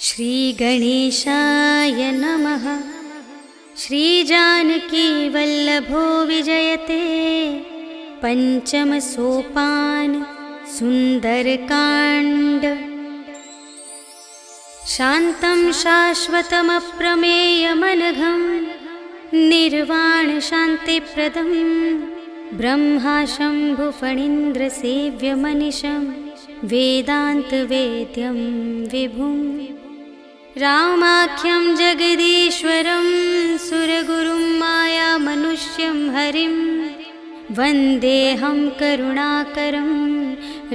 श्रीगणेशाय नमः। श्रीजानकीवल्लभो विजयते पंचम सोपान सुंदरकांड। शान्तं शाश्वतमप्रमेयमनघं निर्वाण शान्तिप्रदं ब्रह्मा शम्भुफणीन्द्रसेव्यमनिशं वेदान्तवेद्यं विभुं। रामाख्यं जगदीश्वरं सुरगुरुं मायामनुष्यं हरिं वन्देऽहं करुणाकरं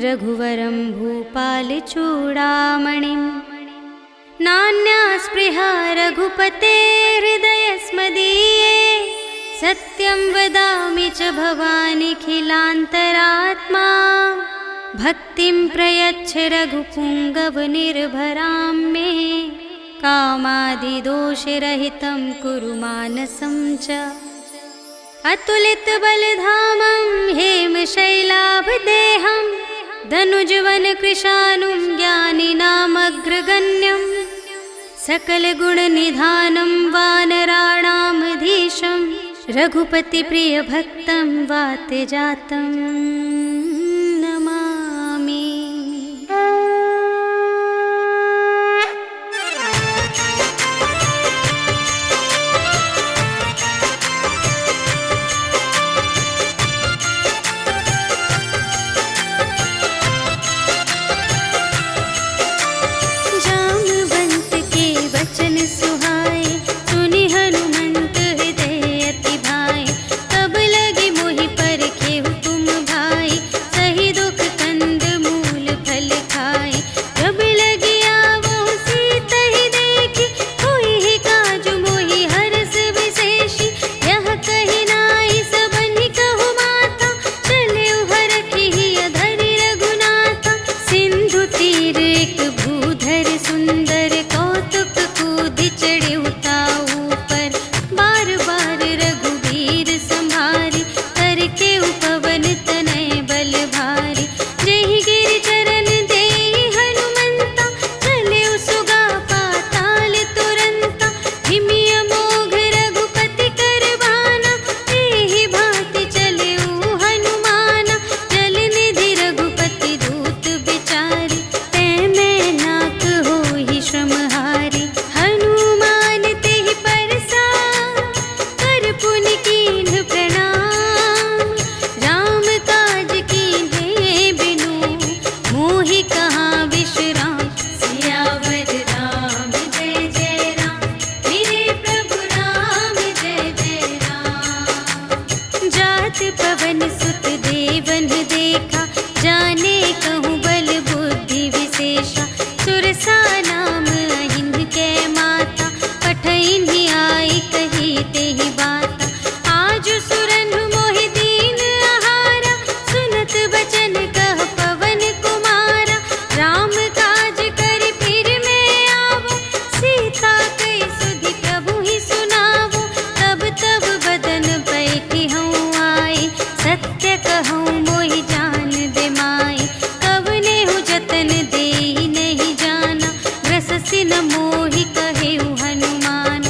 रघुवरं भूपालचूडामणिं। नान्या स्पृहा रघुपते हृदयस्मदीये सत्यं वदामि च भवानिखिलान्तरात्मा। भक्तिं प्रयच्छ रघुपुङ्गवनिर्भरां मे कामादिदोषरहितं कुरु मानसं च। अतुलितबलधामं हेमशैलाभदेहं धनुजवनकृशानुं ज्ञानिनामग्रगण्यं सकलगुणनिधानं वानराणामधीशं रघुपतिप्रियभक्तं वातजातं नमामि। जामवंत के वचन सुहाए सुनि हनुमंत हृदय अति भाए। तब लगे मोहि परखे तुम भाई सही दुख कंद मूल फल खाए। जब लगी आवो सीत ही देखी कोई ही काज मोहि हरस विशेषी। यह कही नाई सबनि कहु माता चले हरखी धरि रघुनाथा। सिंधु तीर एक भूधर सुंदर कौतुक कूदि चढ़े उताऊ पर। बार बार रघुवीर संभारी करके उपवन तनय बल भारी। जेहि गिरि चरण देहि हनुमंता चले सुगा पाताल तुरंता। हिमिय मोघ रघुपति कर बाना एहि भांति चले हनुमाना। जल निधि रघुपति दूत बिचारी तै मैं नाक होहि श्रमहारी। हनुमान तेहि परसा कर पुनि कीन्ह प्रणाम। राम काज कीन्हे बिनु मोहि कहाँ विश्राम। सियावर राम जय जय राम मेरे प्रभु राम जय जय राम। जात पवन सुत देवन देखा जाने कहूँ बल बुद्धि विशेषा। सुरसा नाम अहिंद के माता पठइन्हि आई कही तेहि बाता। आज सुरन मोहि दीन आहारा सुनत बचन कह पवन कुमारा। राम काज करि फिर मैं आवो सीता कई सुधि प्रभु ही सुनावो। तब तब बदन बैठी हूँ आई सत्य कहूँ मोहि जान दे माई। कवने हूँ जतन देहि नहीं जाना ग्रससि न मोहि कहेउ हनुमान।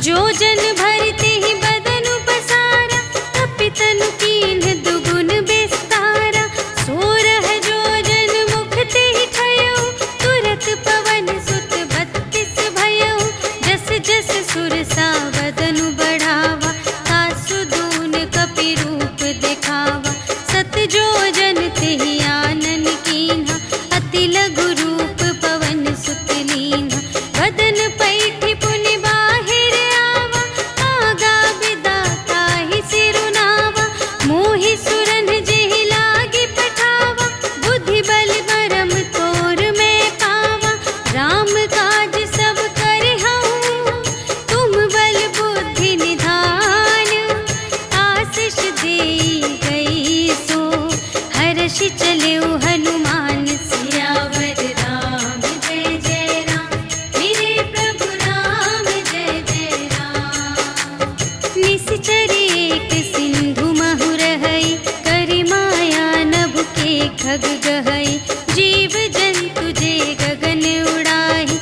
जो जन भरते ही बदन पसारा तपितनु कीन्ह दुगुन विस्तारा। सोरह जो जन मुख तेहि ठयउ तुरत पवन सुत 32 भयउ। जस जस सुरसा बदनु बढ़ावा तासु दून कपि रूप दिखावा। सत जो जन तेहि आनन कीन्हा अति लघु रूप पवन सुत लीन्हा। बदन पैठि पुनि बाहिर आवा आगा विदाता ही सिरुनावा। मोहि सुरन जेहि लागी पठावा बुद्धि बल बरम तोर मैं पावा। राम काज सब करहूँ तुम बल बुद्धि निधान। आशीष देई गई सो हर्षि चलेउ हनुमान। सियावर राम जय जय राम मेरे प्रभु राम जय जय राम। निश्चर एक सिंधु महु रहई करि माया नभ के खग गहई। जीव जंतु जे गगन उड़ाही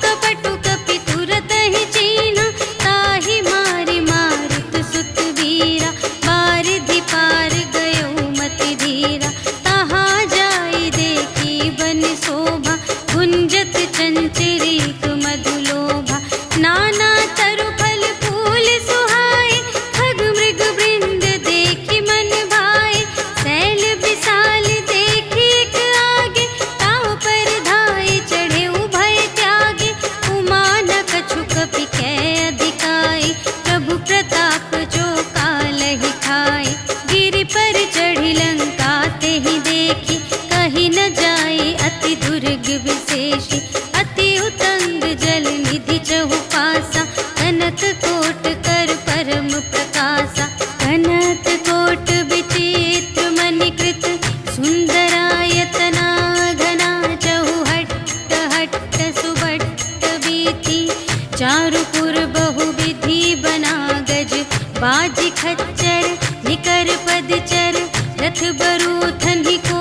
कपटु कपि तुरत ही चीन्हा, ताहि मारि मारुत सुत वीरा, बारिधि पार गयो मति धीरा। तहाँ जाई देखी बन शोभा, गुंजत चंचरीक मधुलोभा। नाना तरु फल फूल सुहाए, खग मृग वृंद देखी मन भाए। सैल विशाल देखी एक आगे, ताव पर धाये चढ़े उभय त्यागे। उमा न कछु कपि कै अधिकाई, प्रभु प्रताप जो कालहि खाए। गिरि पर चढ़ी लंका तेहि देखी, कही न जाए अति दुर्ग विशेषी। अति उतंग जल निधि चहु पासा, कनक कोट कर परम प्रकाशा। कनक कोट विचित्र मणिकृत, सुंदरायतना घना। चहु हट्ट हट्ट सुबट्ट बीथी, चारुपुर बहुविधि बना गज। बाजी खच्चर निकर पदचर, रथ बरूथन ही को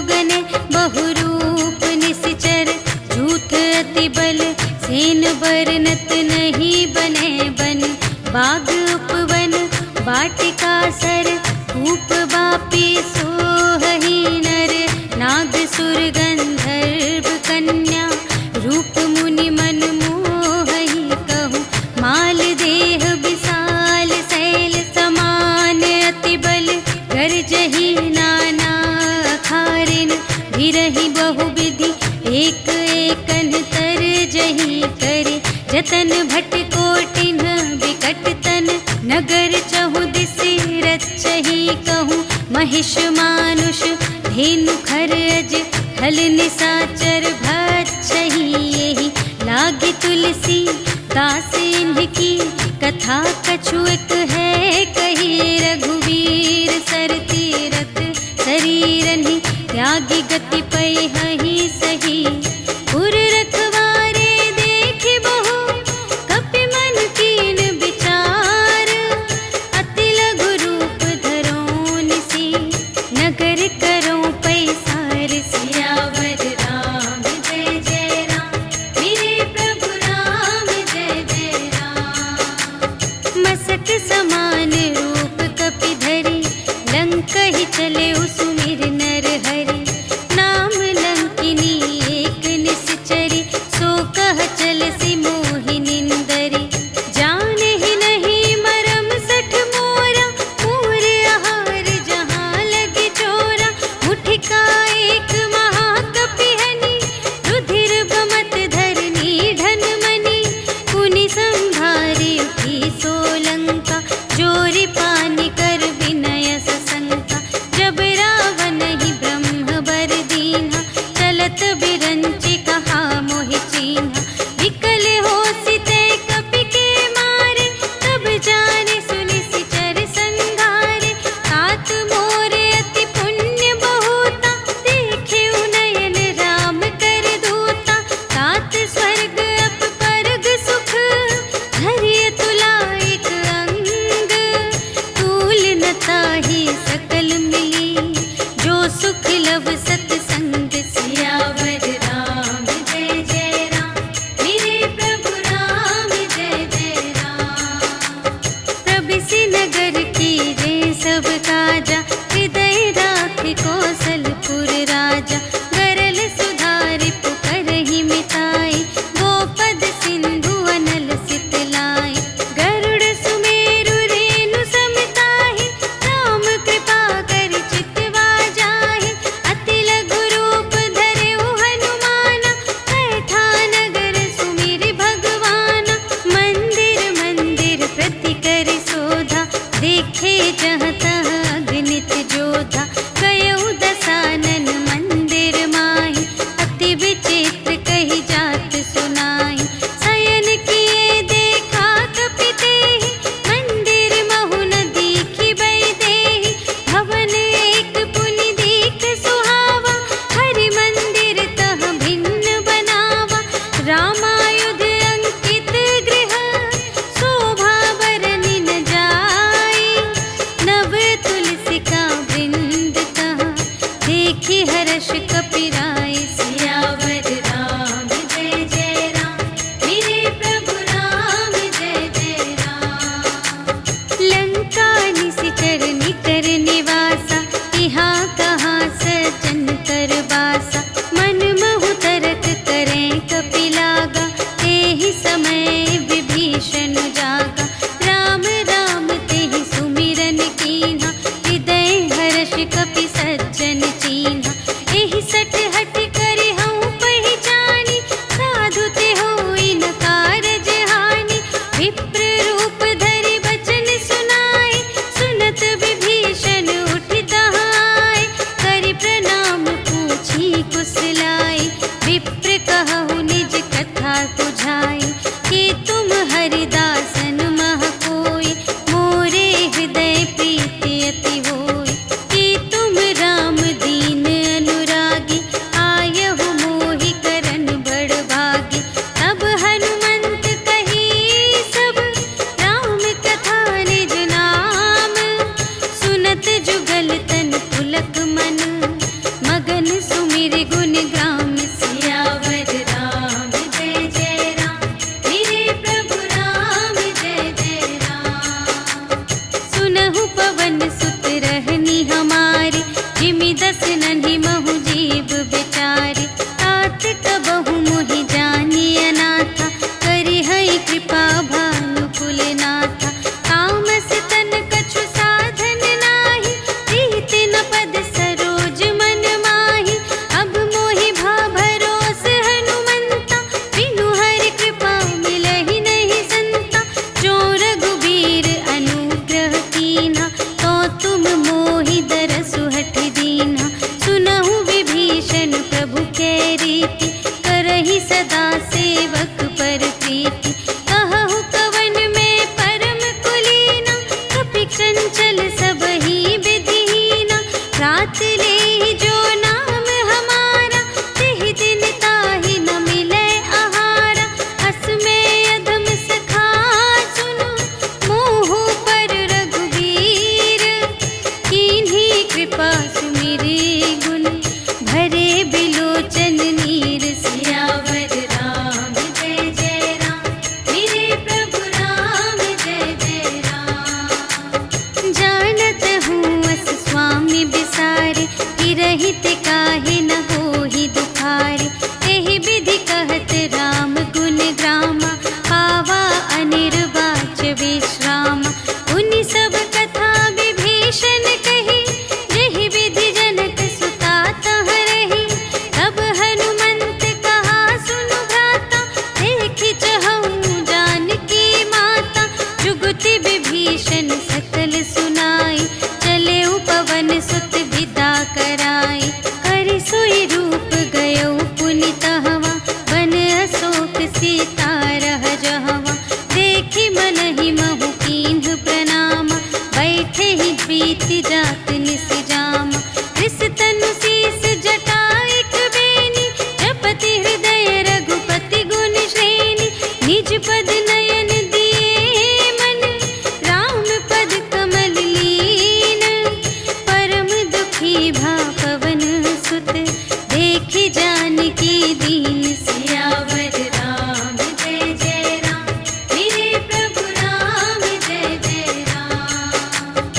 गने। बहुरूप निसिचर झूठ अति बल, सेन बरनत नहीं बने बन। बाग उपवन वाटिका सर, कूप बापी सोहहि नर। नाग सुर गंधर्व कन्या, रूप मुनि मन मोहहि कहूँ। माल देह विशाल शैल समान, अति बल गरजहि नाना अखारिन। गिरहि बहुविधि एक एकन तरजहि करे, जतन भट कोटिन विकट तन। नगर चहु दिसि रचहि कहूँ, महिष मानुष धेनु खर अज। खल निसाचर भक्षहि एहि, लागी तुलसी दास इनकी। कथा कछु एक है कही, रघुवीर सर तीरथ शरीरहि। त्यागी गति पैहि सही, पुर रखवारे देखि बहु, कपि मन कीन विचार। अति लघु रूप धरो निसी, नगर करो पैसार। सियावर राम जय जय राम, मेरे प्रभु राम जय जय राम। मसक समान रूप कपि धरि, लंक ही चले सुमिर नर हरि। नाम लंक समय विभीषण जागा, राम राम तेहि सुमिरन कीन्हा, हृदय हर्ष कपि सज्जन चीन्हा। एहि सठ हठ करि हऊँ पहिचानी, साधु ते होई न कारज हानि। विप्र रूप धरि बचन सुनाए, सुनत विभीषण उठि तहाय। करि प्रणाम पूछी कुशलाय, विप्र कहु निज कथा बुझाई। कि तुम हरिदासन मह कोई, मोरे हृदय प्रीति अति होई। कि तुम राम दीन अनुरागी, आयहु मोहि करन बड़ भागी। तब हनुमंत कही सब, राम कथा निज नाम। सुनत जुगल तन पुलक मन, मगन सुमिर गुण ग्राम। सियावर राम जय जय राम, मेरे प्रभु राम जय जय राम। सुनहु पवन सुत रहनी हमारी, जिमि दस नन्हि महु जीव बिचारी। तात कबहु मोहि जानिय नाथा, करिहै कृपा भानु कुलनाथा। तामस तन कछु साधन नाही, प्रीति न पद सरोज मन माही। अब मोहि भा भरोस हनुमंता, बिनु हरि कृपा मिलहि नहीं संता। जो रघुबीर अनुग्रह कीन्हा, तो तुम मोहि दरसु हठि दीन्हा। सुनहु विभीषण प्रभु कै रीति, करहि सदा सेवक पर प्रीति। कहु कवन में परम कुलीना, कपि चंचल सबहि विधिहीना। रात लेहि जो नाम हमारा, तिहि दिन ताहि न मिलै आहारा। अस में अधम सखा सुनु, मोहु पर रघुबीर। कीन्ही कृपा सुमिरि गुण, भरे बिलोचन नीर। सियावर राम जय जय राम, मेरे प्रभु राम जय जय राम। जानत हूँ अस स्वामी बिसारे, हिरहित काहे न होहि दुखारे। एहि विधि कहत राम गुण ग्रामा, पावा अनिर्वाच विश्रामा। उनि सब कथा विभीषण कही, जेहि विधि जनक सुता तह रही। तब हनुमंत कहा सुनु भ्राता, देखि चहऊँ जानकी माता। जुगति विभीषण सकल सुनाई, चलेउ पवन सुत विदा कराई। करि सोई रूप गयौ पुनि तहवा, बन अशोक सीता रह जहवा। देखि मनहि महु कीन्ह प्रणामा, बैठे ही प्रीति जात निस जामा। रिस तनु शीस जटाइक बेनी, जपति हृदय रघुपति गुण श्रेणी। निज पद नयन दिए मन, राम पद कमल लीन। परम दुखी भा पवन सुत, देखि जानकी दीन। सियावर राम जय जय राम, मेरे प्रभु राम जय जय राम।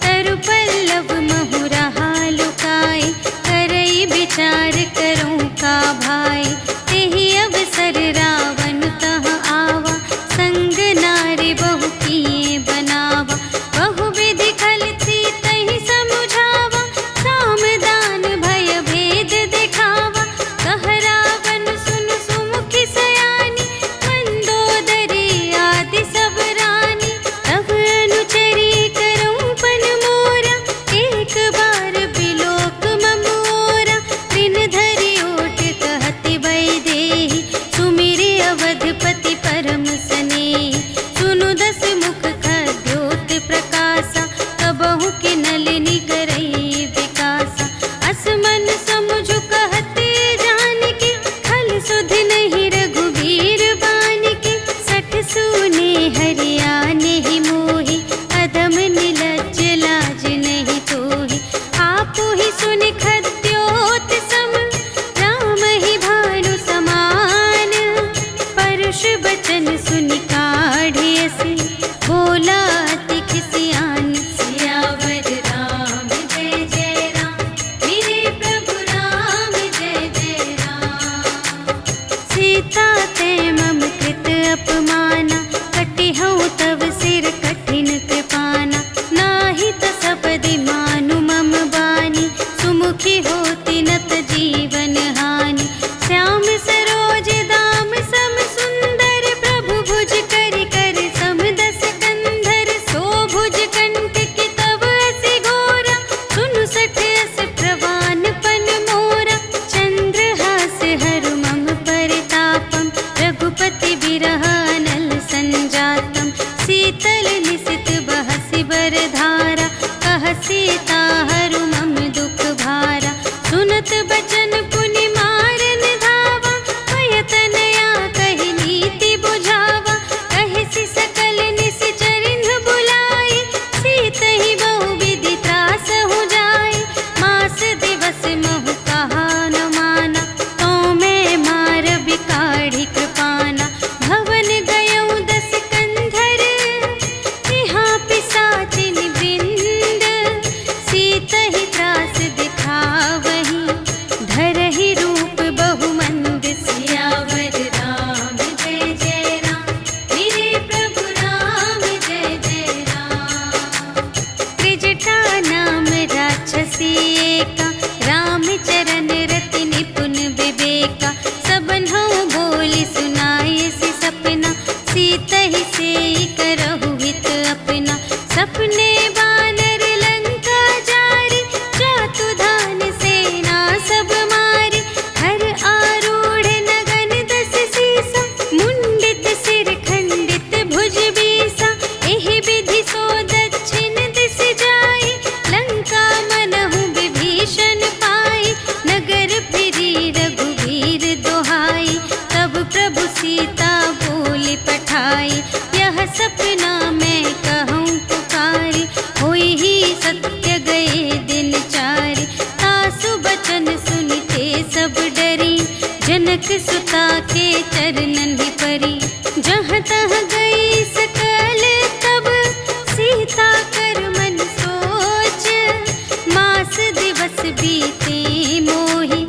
तरु पल्लव महु रहा लुकाए, करई विचार करूँ का भाई। तेहि अवसर रावण तह आवा, संग नारी बहु किए बनावा। बहु विधि खल थी तहि समुझावा, साम दान भय भेद दिखावा। कह रावण सुन सुमुखि सयानी, मंदोदरी आदि सब रानी। तब अनुचरी करऊँ पन मोरा, एक बार बिलोक मम ओरा। दिन धरि ओट कहति भय देहि, सुमिरि अवधपति परम स्नेहि। सुनु दस मुख खद्योत प्रकाशा, कबहु के नलिनी करई विकासा। अस मन समुझु कहते जानकी, खल सुध नहीं रघुबीर बानिकी। सठ सूने हरिया नहीं मोहि, अधम निलज्ज लाज नहीं तोहि। आपु ही सुनि खद्योत सम, राम ही भानु समान। परुष बचन सुनि काढ़िय से, बोला अति खिसियान। सियावर राम जय जय राम, मेरे प्रभु राम जय जय राम। सीता ते मम कृत जहाँ तहाँ गई सकल तब सीता कर मन सोच, मास दिवस बीते मोहि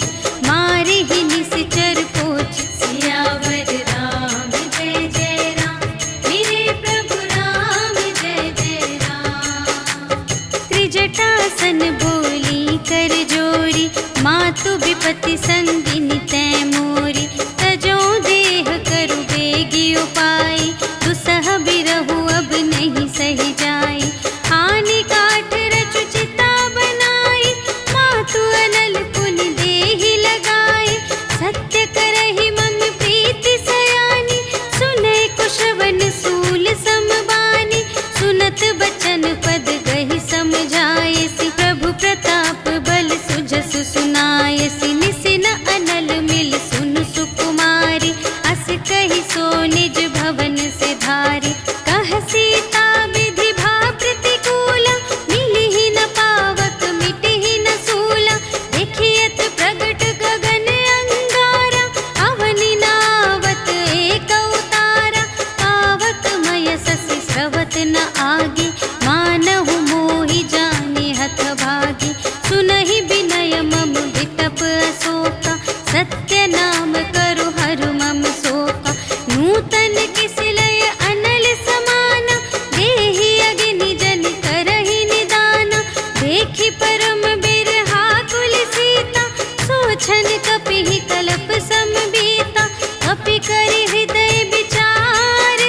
मारे ही निश्चर पोच। सियावर राम जय जय राम, मेरे प्रभु राम जय जय राम। त्रिजटासन बोली कर जोरी, मातु विपति संगिनी तै मोरी। तजो देह करु बेगी उपाय, दुसह बिरहु अब नहीं सही जाई। आने काठ रचु चिता बनाई, मातु अनल पुनि देहि लगाई। सत्य करहि मम प्रीति सयानी, सुनै कुशवन सूल समबानी। सुनत बचन पद गहि समझायसि, प्रभु प्रताप बल सुजस सुनायसि। निसिन अनल मिल सुन सुकुमारी, अस कहि सो निज भवन से धारी। कह सीता विधि भा प्रतिकूला, मिलिहि न पावक मिटिहि न सूला। देखियत प्रगट गगन अंगारा, अवनि नावत एक अवतारा। पावक मय ससि स्रवत न आगे, मानहु मोहि जाने हथ भागी। सुनहि विनय मम विटप अशोका, सत्य नाम करु हरु मम शोका। नूतन किस लय अनल समाना, देहि अगिनि जन करहि निदाना। देखि परम बिरहा कुल सीता, सोचन कपिहि कलप समबीता। कपि करि हृदय विचार,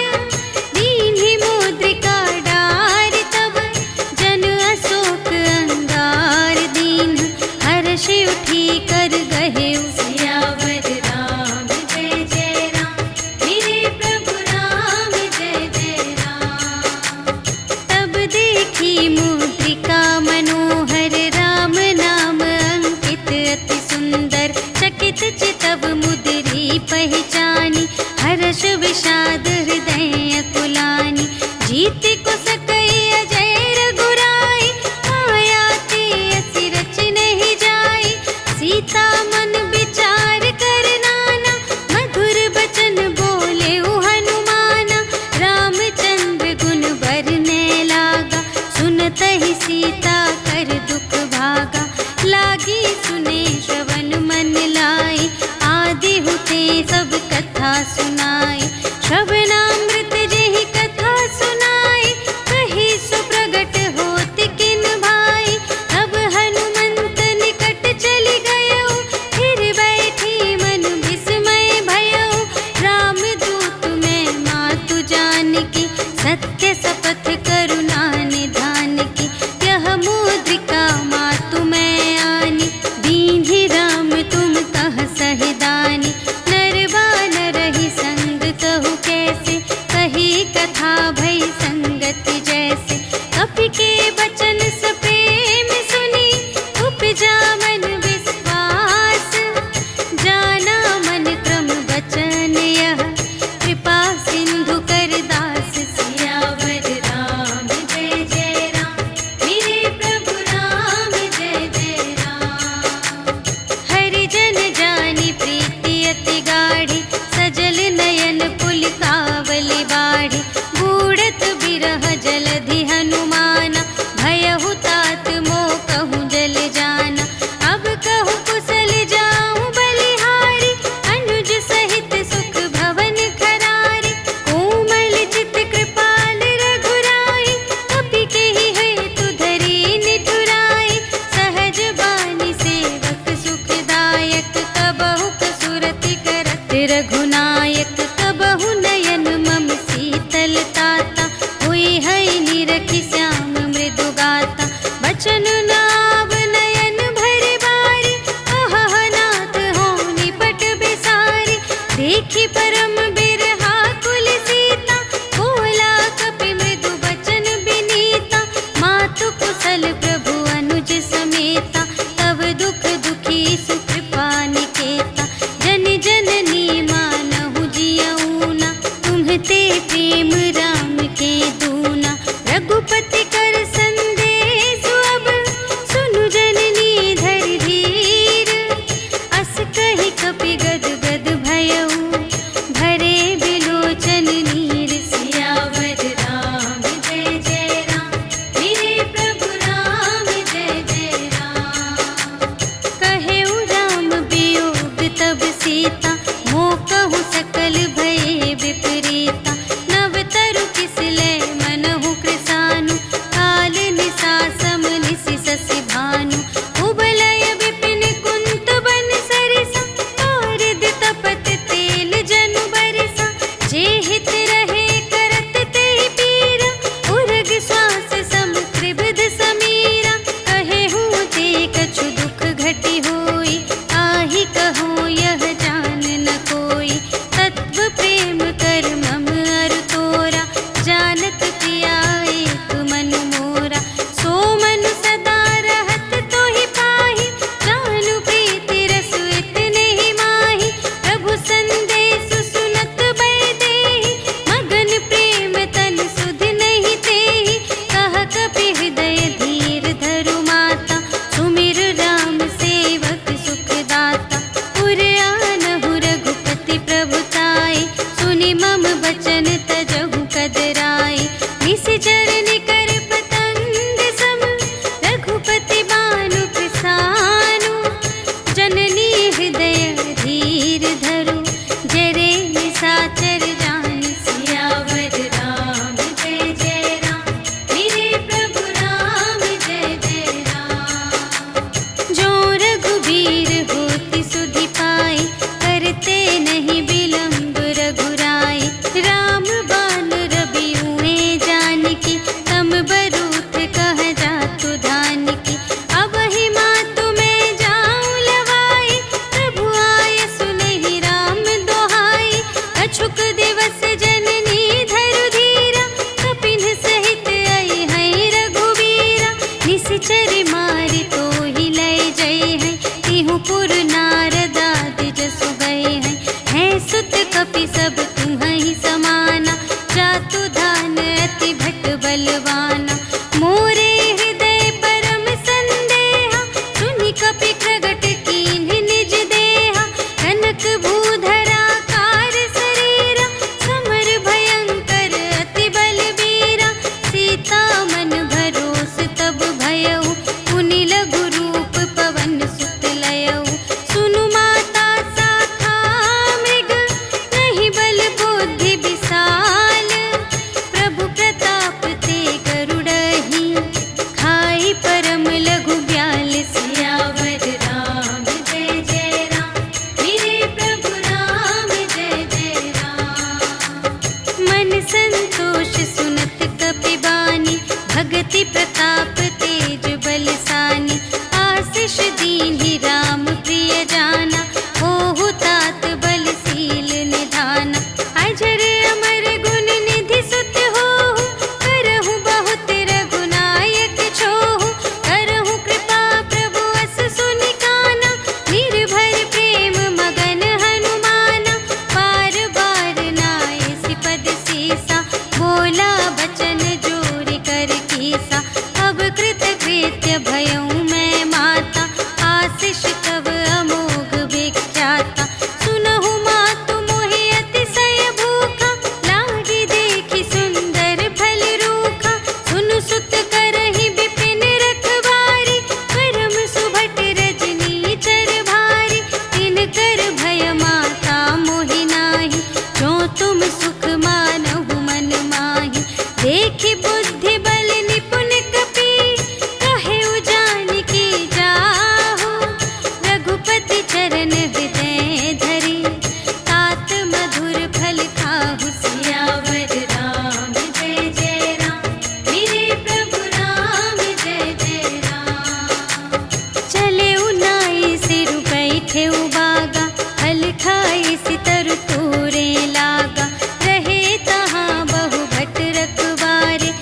दीन्हि मुद्रिका डारि। तब जन अशोक अंगार दीन, हर्षि उठी कर गहेउ। सियावर राम जय जय राम, मेरे प्रभु राम जय जय राम। तब देखी मुद्रिका मनोहर, राम नाम अंकित अति सुंदर। चकित चितव मुद्री पहचानी, हर्ष विषाद हृदय कुलानी। जीत को सकई अजय रघुराई, माया ते असि रच नहीं जाई। सीता मन विचार कर नाना, मधुर बचन बोले हनुमाना। रामचंद्र गुण बरने लागा, सुनतहि सीता कर दुख भागा। लागी सुने श्रवण मन लाई, आदि हुते सब कथा सुनाई। श्रवणामृत जेहि कथा सुनाई, कही सुप्रगट होत किन भाई। तब हनुमंत निकट चलि गयउ, फिर बैठी मन विस्मय भयउ। रामदूत मैं मातु जानकी, सत्य शपथ करुणा निधान की। यह मुद्रिका मातु मैं आनी, दीन्हि राम तुम कह सहिदानी। नर बानर ही संग कहु कैसे, कही कथा भई संगति जैसे। कपि के बचन सप्रेम सुनी, उपजा मन विश्वास। जाना मन क्रम बचन यह, कृपा सिंधु कर दास। सियावर राम जय जय राम, मेरे प्रभु राम जय जय राम। हरि जन जानी प्रीति अति गाढ़ी, सजल नयन पुलकावली बाढ़ी। बूढ़त बिरह जलधि हनुमाना, भयहु तात मोह कहूँ जल जाना। अब कहु कुशल जाऊँ बलिहारी, अनुज सहित सुख भवन खरारी। कोमल चित कृपाल रघुराई, कपि केहि हेतु धरि निठुराई। सहज बानी सेवक सुखदायक, कबहु कसुरति करत रघुनायक। कबहु नयन मम शीतल ताता, हुई है निरखि श्याम मृदु गाता। बचन नाव नयन भरि बारी, अहह नाथ हो निपट बिसारी। देखि परम बिरहा कुल सीता, बोला कपि मृदु बचन बिनीता। मातु कुशल प्रभु अनुज समेता, तब दुख दुखी सुकृपा निकेता। जन जननी मानहु जियऊना, तुम्हते प्रेम राम के दूना। रघुपति कर संदेश अब, सुनु जननी धरि धीर। अस कहि कपि गद गद भयउ, भरे बिलोचन नी मन संतोष सुनत कपिबानी, भगति प्रताप तेज बलसानी। आशीष दीन्हि राम प्रिय जाना, होहु तात बलशील निधाना। अजर अमर गुण निधि सुत होहु, करहु बहुत रघुनायक छोहु। करहु कृपा प्रभु अस सुनि काना, निर्भर प्रेम मगन हनुमाना। बार बार नाय सिपद सीसा, बोला बचन जोरि कर कीसा। अब कृत कृत्य भयउ मैं माता, आशीष तब अमोघ विख्याता। सुनहु मातु मोहि अतिशय भूखा, लागी देखि सुंदर फल रूखा। सुनु सुत करहि विपिन रखवारी, परम सुभट रजनी चर भारी। तिनकर भय माता मोहि नाही, जो तुम सुख मानहु मन माही। देखि बुद्धि बल निपुण कपि, कहे जानकी जाहु। रघुपति चरण हृदय धरि, तात मधुर फल खाहु। सियावर राम जय जय राम, मेरे प्रभु राम जय जय राम। चले उनाई सिर बैठे उबागा, फल खाई सितर तोरे लागा। रहे तहाँ बहु भट रखवारे,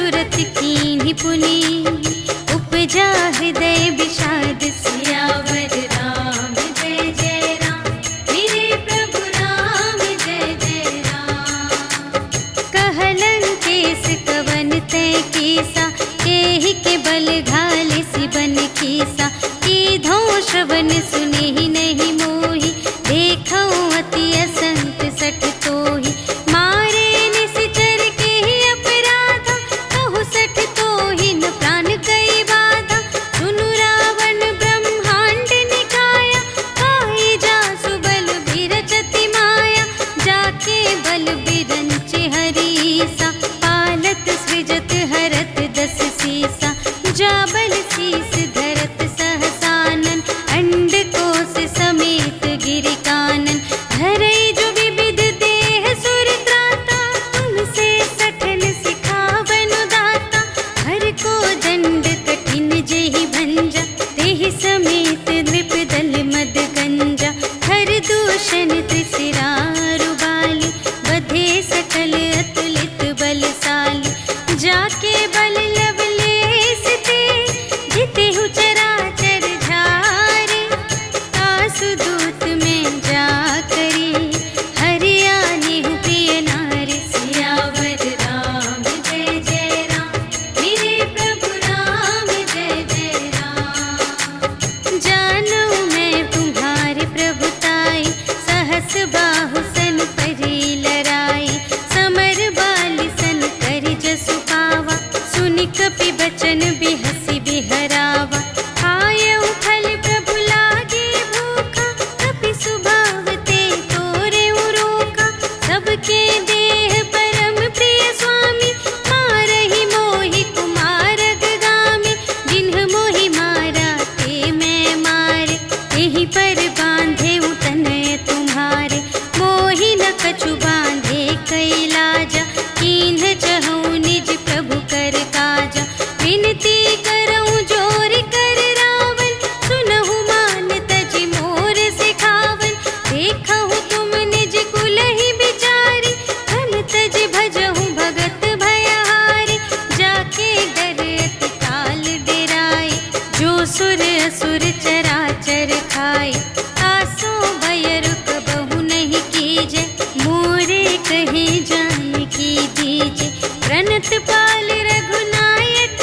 सुरत कीन्ही पुनि उपजा हृदय विषाद सियावर राम जय जय राम मेरे प्रभु राम जय जय राम। कहलंकेश कवन तय कीसा केहि के बल घाले सिबन कीसा कीधो श्रवण सुने ही नहीं मोहि देखो अति असंत सठ तोहि मारे निश्चर के ही अपराधा कहु सठ तोहि न प्राण कई बाधा सुनु रावण ब्रह्मांड निकाया काई जासु बल बिरचति माया जाके बल बिरंचे हरीसा पालत सृजत हरत दस सीसा जा बल शीस धरत सहसानन अंड कोश समेत गिरि कानन धरई जो विविध देह सुर त्राता तुमसे सठन सिखावन दाता हर को दंड कठिन जेहि भंजा तेहि समेत नृप दल मद गंजा हर दूषण त्रिशिरारु बाली बधे सकल अतुलित बलशाली जाके बल लवलेश ते जितेहु चराचर झारे आसु दूत में जा करी हरियाणेहु प्रिय नारी सियावर राम जय जय राम मेरे प्रभु राम जय जय राम। जानू मैं तुम्हारी प्रभुताई सहस बाहु सन परी लराई समर बाली सन करि जसु पावा सुनि कपि बचन बिहसी बिहरावा खायउ फल प्रभु लागे भूखा कपि सुभाव ते तोरे रोका सबके देह परम प्रिय स्वामी मारहि मोहि कुमारग गामी जिन्ह मोहि मारा ते मैं मारे एहि पर बांधे तनय तुम्हारे मोहि न कछु बांधे कैलाजा कीन्ह चहु निज प्रभु कर काजा विनती करऊं जोर कर रावण सुनहु मान तजि मोर सिखावन देखहु तुम निज कुल ही बिचारी धन तजि भजहु भगत भयहारी जाके डर अति काल डेराए जो सुर असुर चराचर खाए आसो भय रुक बहु नहीं कीजे मोरे कहे जान की दीजे प्रणत पाल रघुनायक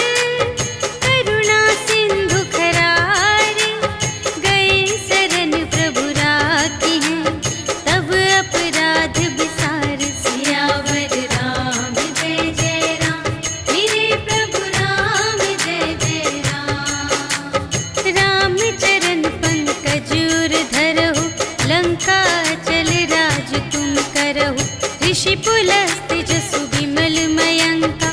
करुणा सिंधु खरारे गए शरण प्रभु राखी हैं तब अपराध विसार सियावर राम जय जय राम मेरे प्रभु राम जय जय राम। राम चरण पंकज उर धरहु लंका चल राज तुम करहु ऋषि पुलस्त्य जसु विमल मयंका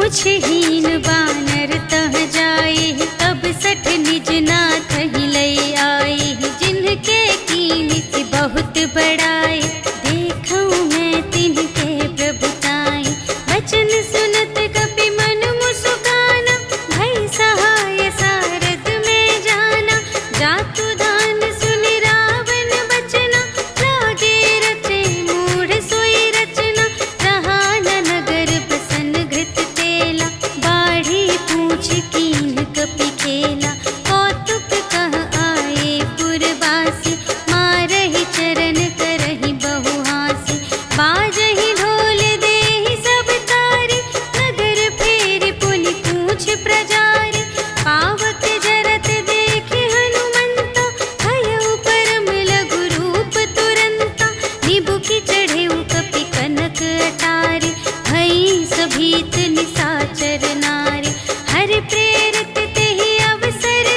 पूछहीन बानर तह जाए, तब सठ निज नाथ ही लई आए। जिनके कीनित बहुत बड़ाए, देखऊं मैं तिनके प्रभुताई। वचन सुनत कपि मन मुस्काना, भई सहाय सारद में जाना। जातु दान सुनि रावण बचना, लागे रचे मूढ़ सोई रचना। रहा न नगर बसन घृत तेला, बाढ़ी पूछ कीन कपि खेला। कौतुक कह आए पुरवासी, मारहि चरण करहि बहुहासी। बाजहि ढोल देहि सब तारी, नगर फेरि पुनि पूछ प्रजारी। पावक जरत देखे हनुमंता, भयउ परम लघु रूप तुरंता। निबुकि चढ़ेउ कपि कनक अटारी, भई सभीत निसाचर नारी। हरि प्रेरित तेहि अवसर,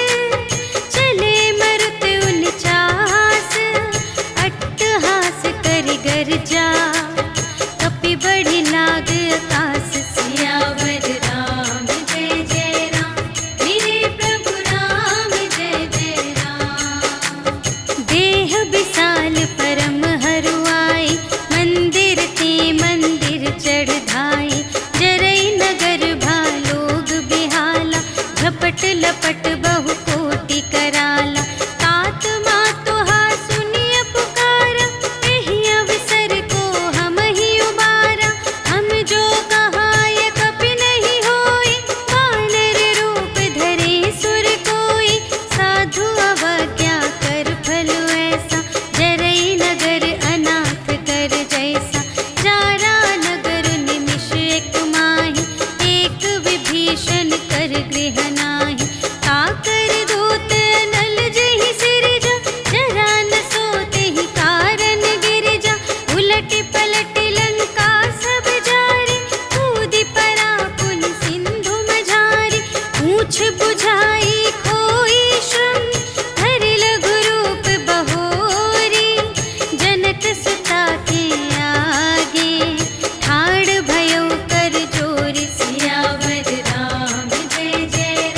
चले मरुत उनचास। अट्टहास करि गर्जा, कपि बढ़ि लाग आकाश। सियावर राम जय जय राम, मेरे प्रभु राम जय जय राम। देह विशाल परम हरुआई, मंदिर ते मंदिर चढ़ धाई। जरई नगर भालोग बिहाला, झपट लपट बहु कोटि कराला। तात मातु हा सुनिय पुकारा, एहि अवसर को हम ही उबारा। हम जो कहाय कपि नहीं होई, वानर रूप धरे सुर कोई। साधु अवज्ञा कर फल ऐसा, जरई नगर अनाथ कर जैसा। जारा नगर निमिष एक माहि, एक विभीषण कर गृह नाही। काकर दूत अनल जहि सिरजा, जरा न सोतेहि कारण गिरजा। उलटि पलटि लंका सब जारी, कूदि परा पुनि सिंधु मझारी। पूछ बुझाई खोई श्रम, धरि लघु रूप बहोरी। जनक सुता के आगे, ठाड़ भयउ कर जोर। सियावर राम जय जय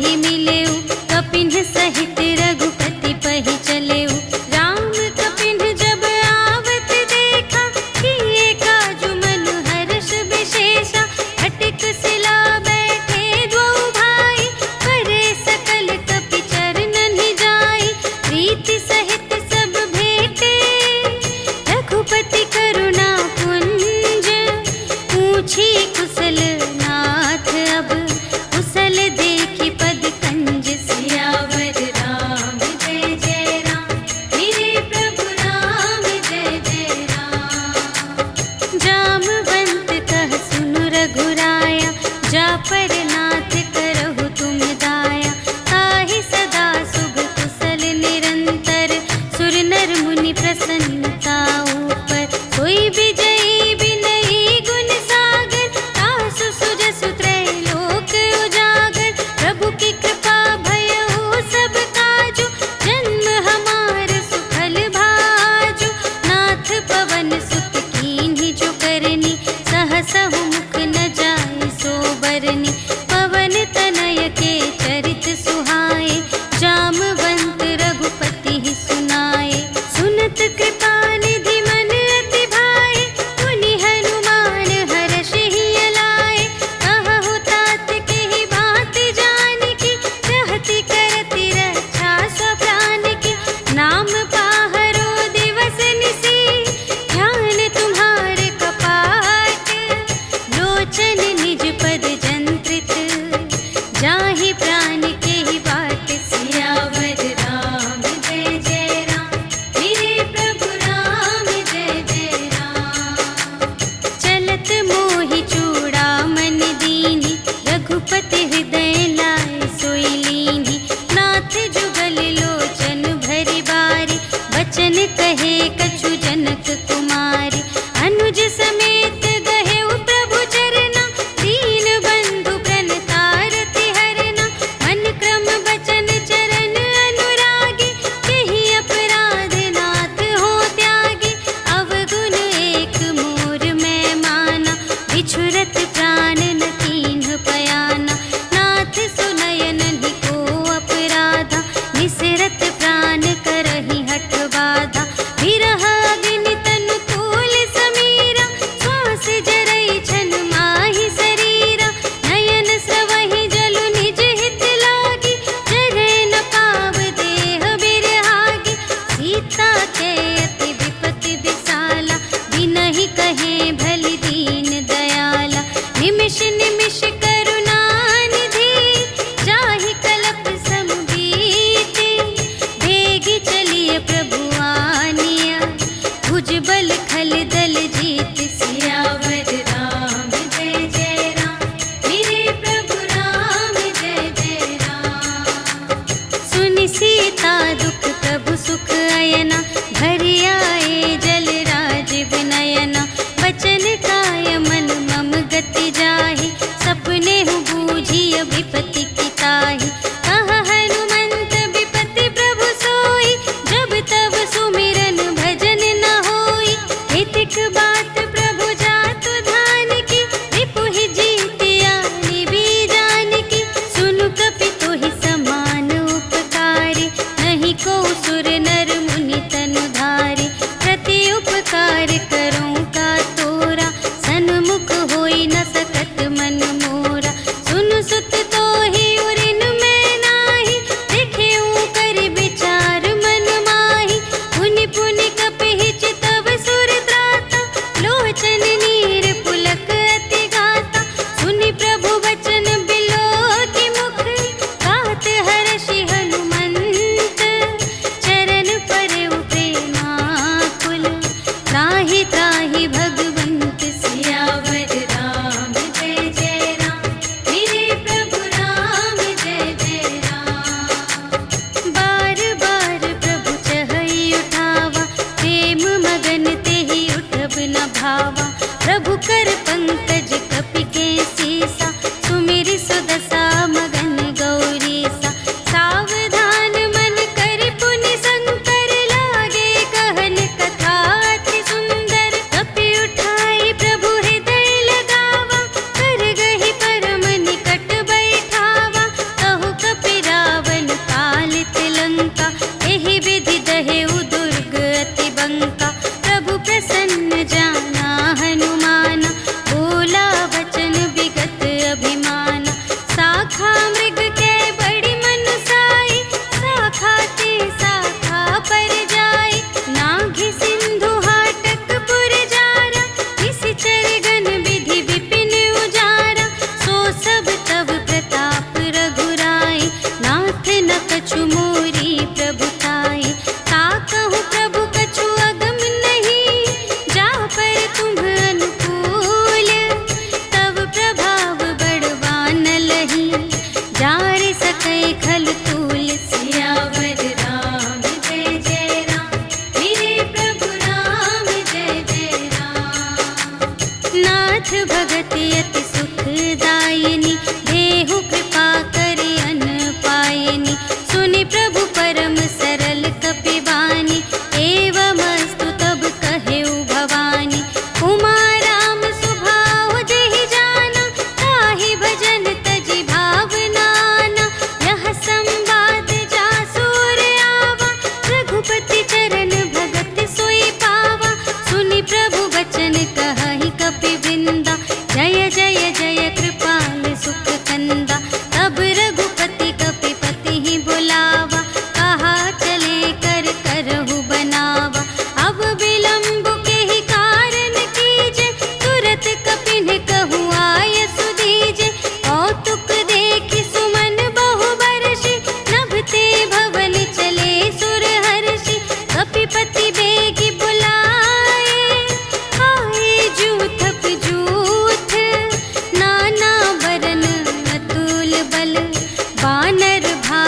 ही मिलेऊ कपिन सहित रघुपति पहि चलेऊ राम कपिन जब आवत देखा किए काजु मन हर्ष विशेषा अटिक सिला बैठे द्वौ भाई करे सकल कपि चरणन जाई प्रीति सहित सब भेटे रघुपति करुणा पुंज पूछी कुशल नाथ अब कुशल देखि पद कंज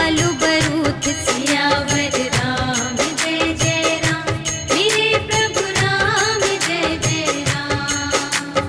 भालु बरूथ सियावर राम जय जय राम मेरे प्रभु राम जय जय राम।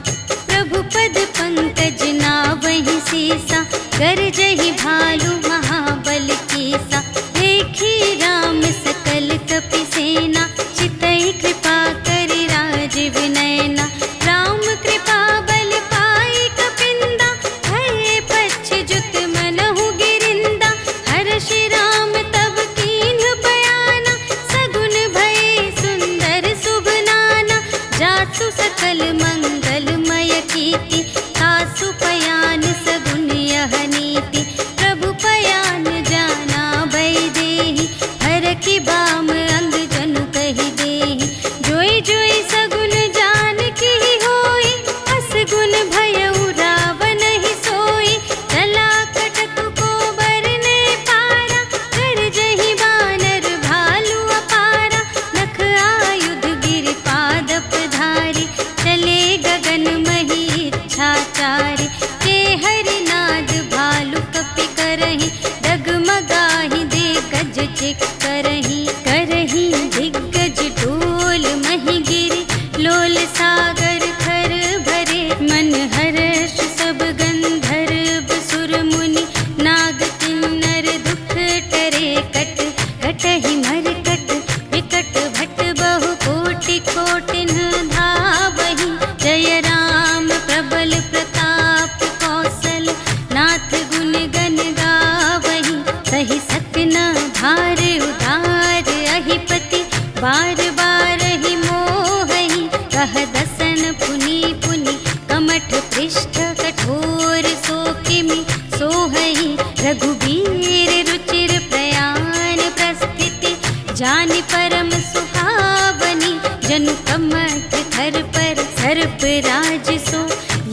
प्रभु पद पंकज नावहि सीसा गरजहि भालु महाबल कीसा। देखी राम सकल कपि सेना चितहि कृपा करि राजीव नयना। राम कृपा बल पाई कपिंदा भये पच्छजुत मनहु गिरिंदा। हर्षि राम तब कीन्ह बयाना सगुन भये सुंदर शुभ नाना। जासु सकल मंगलमय कीर्ति तासु पयान सगुन यह नीति। प्रभु पयान जाना भय देहि हरखि बाम अंग जनु कहि देहि। जोई जोई सगुन जान की होई असगुन भयउ रावण ही सोई। चला कटक को बरने पारा गरजहि बानर भालु अपारा। नख आयुध गिरि पादप धारी चले गगन मही इच्छाचारी। के हरिनाद भालु कपि करहि डगमगाहि दे गज चिक करहि। करहि दिग्गज डोल मही गिरि लोल सागर थर भरे। मन हर्ष सब गंधर्व सुर मुनि नाग किन्नर दुख टरे। कट कटहि मरकट विकट भट बहु कोटि कोटिन धावहि। जय राम प्रबल प्रताप कौशल नाथ गुण गण गावहि। सहि सकना भार उदार अहिपति बार बार ही मोहहि। कह दसन पुनि पुनि कमठ पृष्ठ कठोर सो किमि सोहहि। रघुबीर रुचिर प्रयाण प्रस्थिति जानि परम सुहावनी। जनु कमठ धर पर सर्प राज सो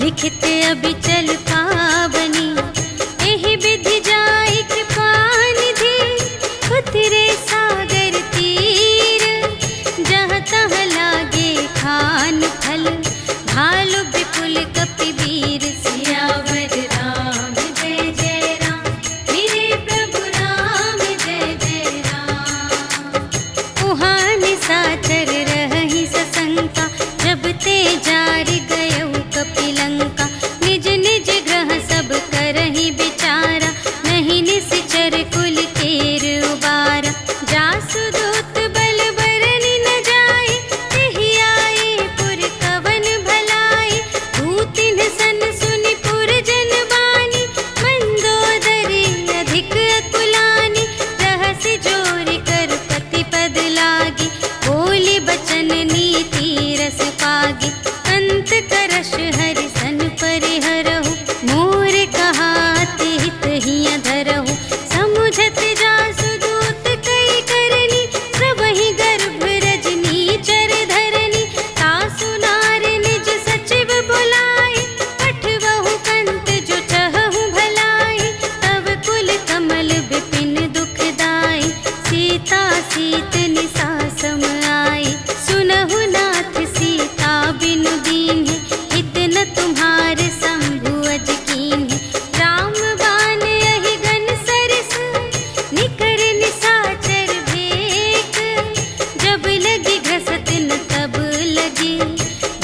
लिखित अबिचल पावनी। एहि विधि जाई कृपा निधि उतरे सागर तीर। जहाँ तहाँ लागे खान फल भालु विपुल कपि वीर। सियावर राम जय जय राम मेरे प्रभु राम जय जय राम। उहाँ निशाचर रहहि सशंका जब ते जारि गयउ कपि लंका। निज निज ग्रह सब करहि विचारा नहीं निश्चर कुल केर उबारा। जासु दूत बल बरनि न जाय तेहि आए पुर कवन भलाई। दूतिन सन सुनि पुर जन बानी मंदोदरी अधिक अकुलानी। रहसि जोरि कर पति पद लागी बोली बचन नीति रस पागी। अंत करश हरि सन परिहरहु मोर कहाति हित हिय धरहु। समुझत जासु दूत कई करनी प्रभहि गर्भ रजनी चर धरनी। तासु नार निज सचिव बुलाए पठवहु कंत जो चहहु भलाई। तब कुल कमल विपिन दुखदाई सीता सीत निसा सम आई। सुनहु नाथ सीता बिनु दीन्हि इतन तुम्हारे शंभु अज कीन्हि। राम बान यहि गन सरस निकर निशाचर भेक। जब लगी घसत न तब लगी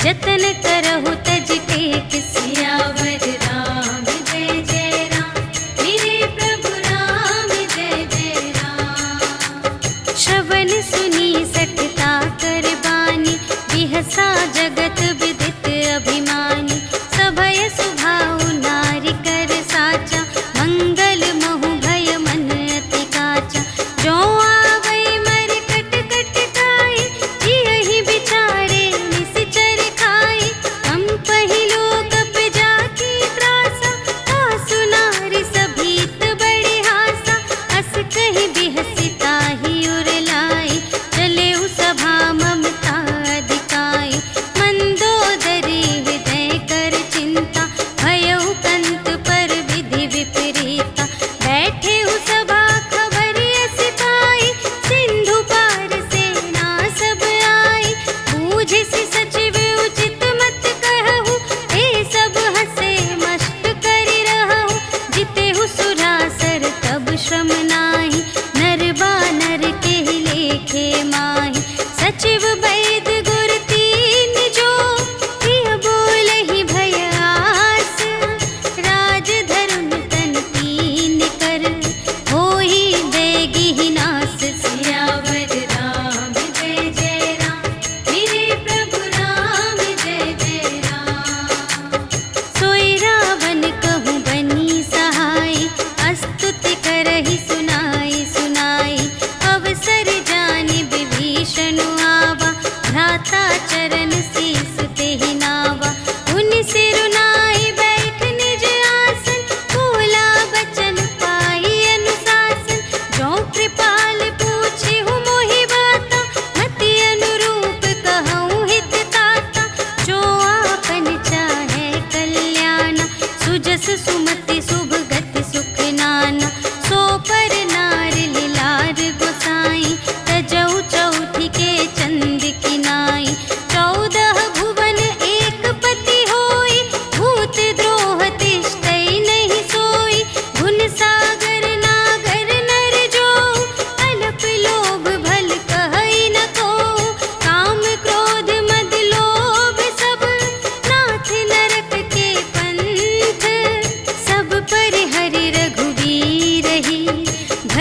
जतन करहु तज टेक। सियावर राम जय जय राम मेरे प्रभु राम जय जय राम। श्रवण सुनी सठता कर बानी बिहसा जगत विदित अभिमानी। सभय सुभाउ नारी कर साचा मंगल महु भय मन अति काचा। जो आवै मर कट कट काई जियहि बिचारे निश्चर खाई। हम पहिलो कप जाकी त्रासा तासु नारी सभीत बड़े हासा। अस कहि बिहसि ताहि उर लाई चले सभा ममता अधिकाई। मंदोदरी हृदय कर चिंता भयउ कंत पर विधि विपरीता। बैठे सभा खबर अस पाई सिंधु पार सेना सब आई। बूझिसि सचिव उचित मत कहु ए सब हसे मस्त करि रहु। जितेहु सुरासर तब श्रम नाई।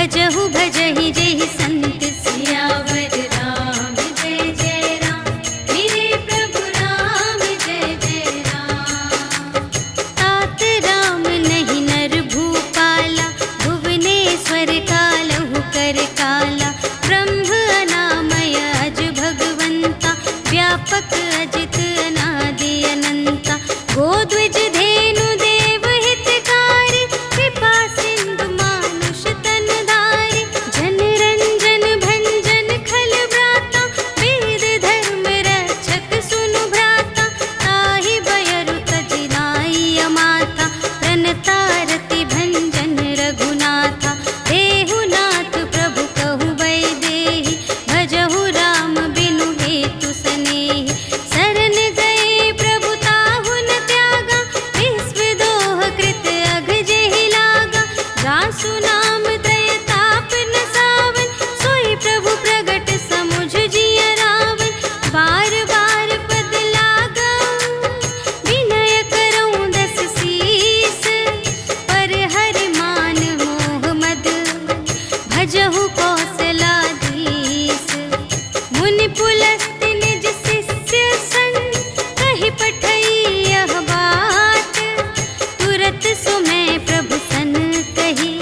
भजहु भजहि जेहि संत सियावर राम जय जय राम मेरे प्रभु राम जय जय राम। तात राम नहीं नर भूपाला भुवनेश्वर कालहु कर काला ब्रह्म अनामय अज भगवंता व्यापक अजित अनादि अनंता गोद्विज धेनु देव हितकारी कृपा सिंधु मानुष तन धारी जन रंजन भंजन खल व्राता वेद धर्म रक्षक सुनु भ्राता ताहि बयरु तजि नाई अमाता प्रणतारति भंजन रघुनाथा देहु नाथ प्रभु कहु वैदेही भजहु राम बिनु हेतु सनेही शरण गए प्रभु ताहु न त्यागा विश्व दोह कृत अघ जेहि लागा जासु नाम त्रय ताप न सावन सोई प्रभु प्रगट समुझ जिय रावण बार बार पद लागा विनय करऊं दस शीस पर हरि मान मोह मद भजहु कौशलाधीश मुनि पुलस्त्य निज शिष्य संग कहि पठई यह बात तुरत सुमय प्रभु सन कही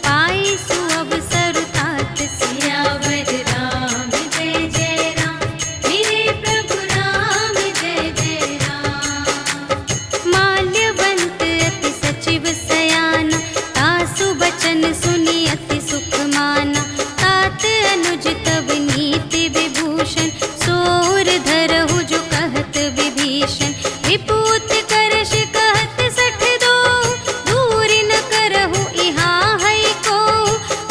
पाई सुअवसर तात सियावर राम जय जय राम मेरे प्रभु राम जय जय राम। माल्यवंत अति सचिव सयाना तासु बचन सुनि अति सुख माना तात अनुज तव नीति विभूषण सोर धरहु जो कहत विभीषण विपूत करश कहत सठ दो दूर न करहु इहाँ है को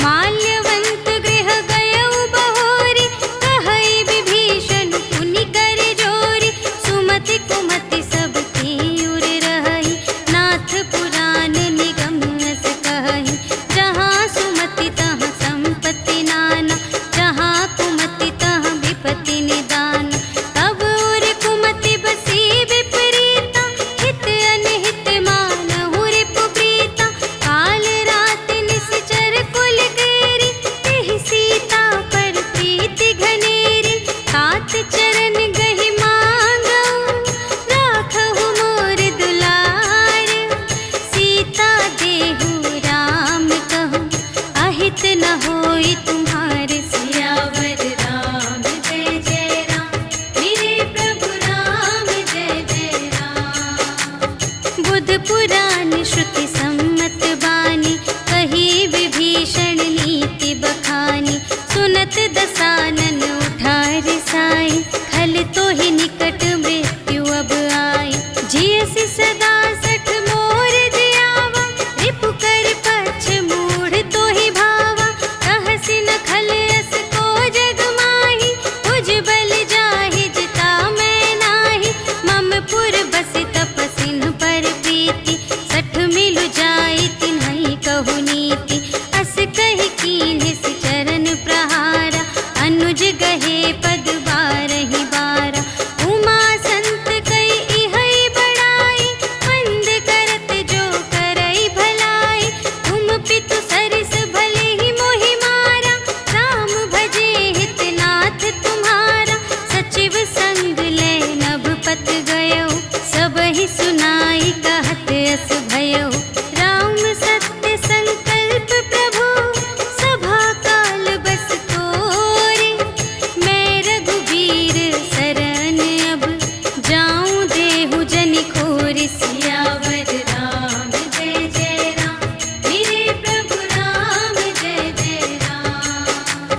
माल्यवंत गृह गयउ बहोरी कहई विभीषण पुनि कर जोरी सुमति कुमति सब की उर रही नाथ पुराण निगम अस कहई जहाँ सुमति तहाँ संपत्ति नाना जहाँ कुमति तहाँ विपत्ति निदान तब उर कुमति बसी विपरीता हित अनहित मानहु रिपु प्रीता काल रात निश्चर कुल केरी तेहि सीता पर प्रीति घनेरी तात चरण गहि मांगऊ राखहु मोर दुलार सीता देहु राम कहूँ अहित न होई तुम्हारे सियावर राम जय जय राम मेरे प्रभु राम जय जय राम। बुध पुराण श्रुति सम्मत बानी कही विभीषण नीति बखानी सुनत दसानन उठार साई खल तो ही निकट मृत्यु अब आई जियसि सदा सठ मोर जियावा रिपु कर पक्ष मूढ़ तो ही भावा कहसि न खल अस को जग माही तुझ बल जाहि जिता मैं नाही मम पुर बसि तपसिन पर प्रीति सठ मिलु जाई तिन्हई कहु नीति अस कहि कीन्हिस चरण प्रहारा अनुज गहे पद बारहि बारा उमा संत कई इहई बड़ाई मंद करत जो करई भलाई तुम पितु सरिस भले ही मोहि मारा राम भजे हित नाथ तुम्हारा सचिव संग ले नभ पत गयो सब ही सुनाई कहत अस भयो राम सत्य संकल्प प्रभु सभा काल बस तोरे मैं रघुबीर शरण अब जाऊं देहु जनि खोरि सियावर राम जय जय राम मेरे प्रभु राम जय जय राम।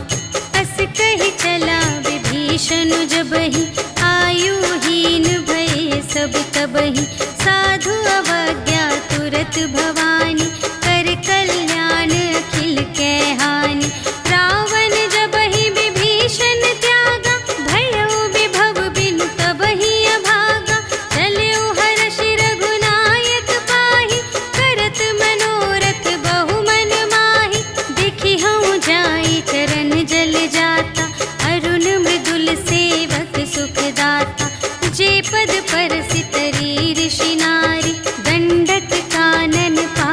अस कहि चला विभीषण जबहि आयुहीन भये सब तबहि साधु अवज्ञा तुरत भवानी कर कल्याण अखिल कै हानि रावण जबहि विभीषण त्यागा भयउ विभव बिनु तबहि अभागा चलउ हर्षि रघुनायक पाहि करत मनोरथ बहु मन माहि देखि हऊँ जाई चरण जल जाता अरुण मृदुल सेवक सुखदाता जे पद पर सितरी ऋषि नारी दंडक कानन पा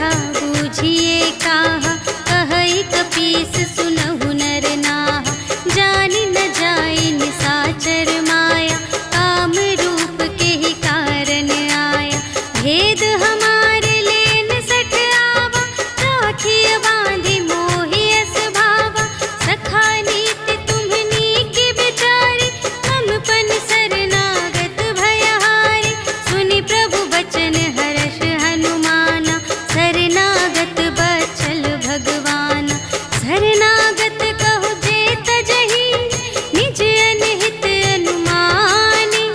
कथा बूझिए काहा, कहई कपीस सुनहु नर नाहा। जानि न जाई निसाचर माया, काम रूप के ही कारण आया। भेद हमारे लेन सठ आवा, राखिय बांधि मोहि अस भावा। सखा नीति तुम्हनी के बिचारी, हम पन शरणागत भयहारी। सुनि प्रभु बचन हर्ष हनुमाना, शरणागत बचल भगवाना। शरणागत कहु जे तजहि, निज अनहित अनुमानी।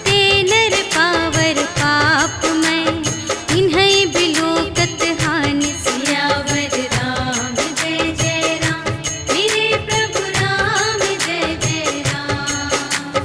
ते नर पावर पाप मैं, तिन्है बिलोकत हानि। सियावर राम जय जय राम, मेरे प्रभु राम जय जय राम।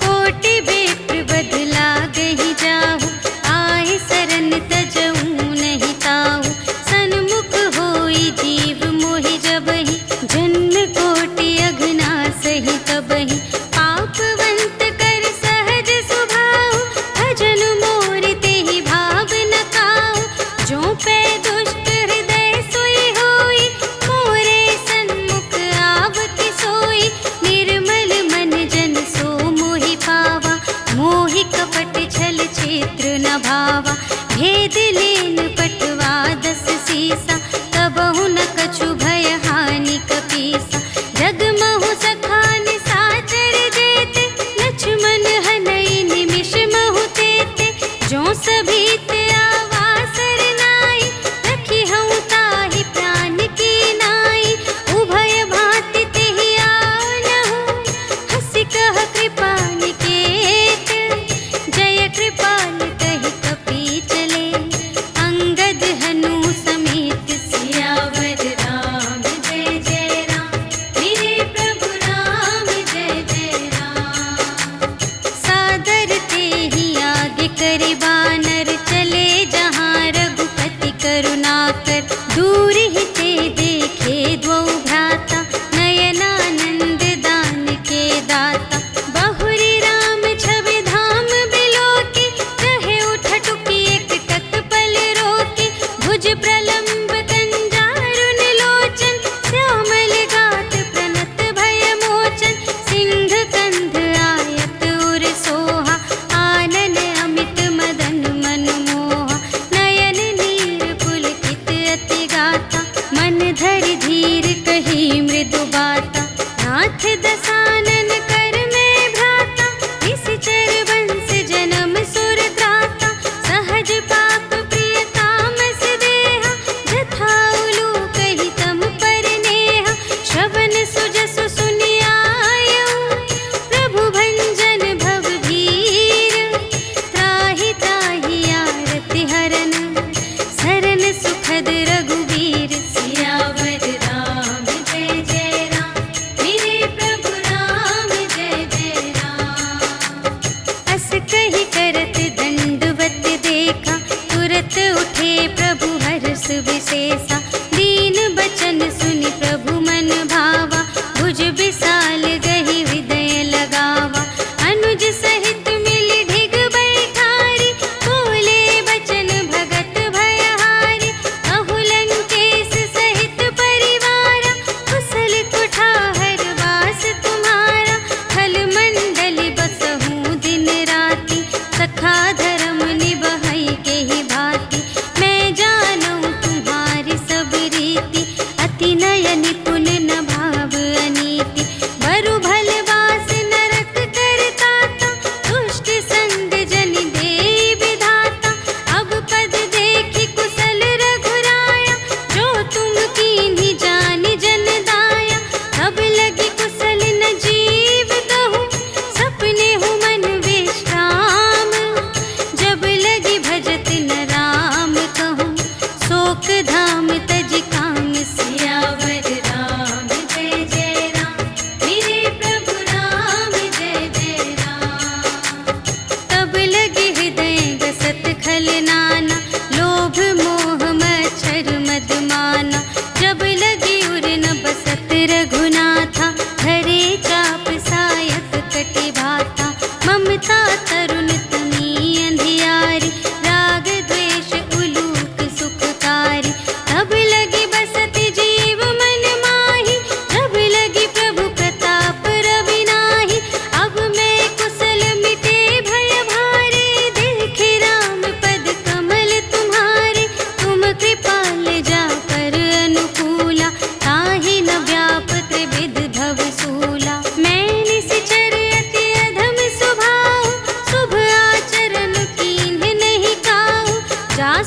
कोटि बेप्र बदला गहि जाहु, आए सरन तजऊ नहीं ताहु। सन्मुख होई जीव मोहि जबहि, जन्म कोटि अघना सही तबहि। पापवंत कर सहज सुभाव, भजन मोरि तेहि भाव न काहु। जो पै दुष्ट हृदय सोई होई, मोरे सन्मुख आवति सोई। निर्मल मन जन सो मोहि पावा, मोहि कपट छल क्षेत्र न भावा। भेद लेन पटवा 10 सीसा, तबहु न कछु भय हानि कपीसा। जगमहु सखा निसाचर जेते, लक्ष्मण हनई निमिष महु तेते। जो सभीत आवा सरनाई, रखिहउँ ताहि प्राण की नाई। उभय भांति तेहि आनहु, हँसि कह कृपा निकेत। जय कृपाल कहि कपी चले, अंगद हनु समेत। सियावर राम जय जय राम, मेरे प्रभु राम जय जय राम। सादर तेहि आगे करि बानर, चले जहाँ रघुपति करुणाकर। दूर ही ते देखे द्वौ भ्राता, नयनानंद दान के दाता। बहुरी राम छवि धाम बिलोके, रहे उठटुकी एक टक पल रोके। भुज प्रलंब कंजारुन लोचन, श्यामल गात प्रणत भय मोचन। सिंह कंध आयत उर सोहा, आनन अमित मदन मनमोहा। नयन नीर पुलकित अति गाता, मन धरि धीर कही मृदु बाता। नाथ दसानन कर में भ्राता, निश्चर वंश जन्म सुर त्राता। सहज पाप प्रिय तामस देहा, जथा उलूकहि तम पर नेहा। श्रवण सुजसु सुनि आयऊ, प्रभु भंजन भव भीर। त्राहि ताहि आरति हरन, सरन सुखद रघुवीर। सियावर राम जय जय राम, मेरे प्रभु राम जय जय राम। अस कहि करत दंडवत देखा, तुरत उठे प्रभु हर्ष विशेषा। दीन बचन सुनि प्रभु मन भावा, भुज विशाल गहि हृदय लगावा। अनुज सहित मिलि ढिग बैठारी, बोले बचन भगत भयहारी। कहु लंकेश सहित परिवारा, कुशल कुठार वास तुम्हारा। खल मंडल बसहु दिन राति, सखा धर्म निबहै केहि भांति। मैं जानऊँ तुम्हारी सब रीति, अति नय निपुण न भाव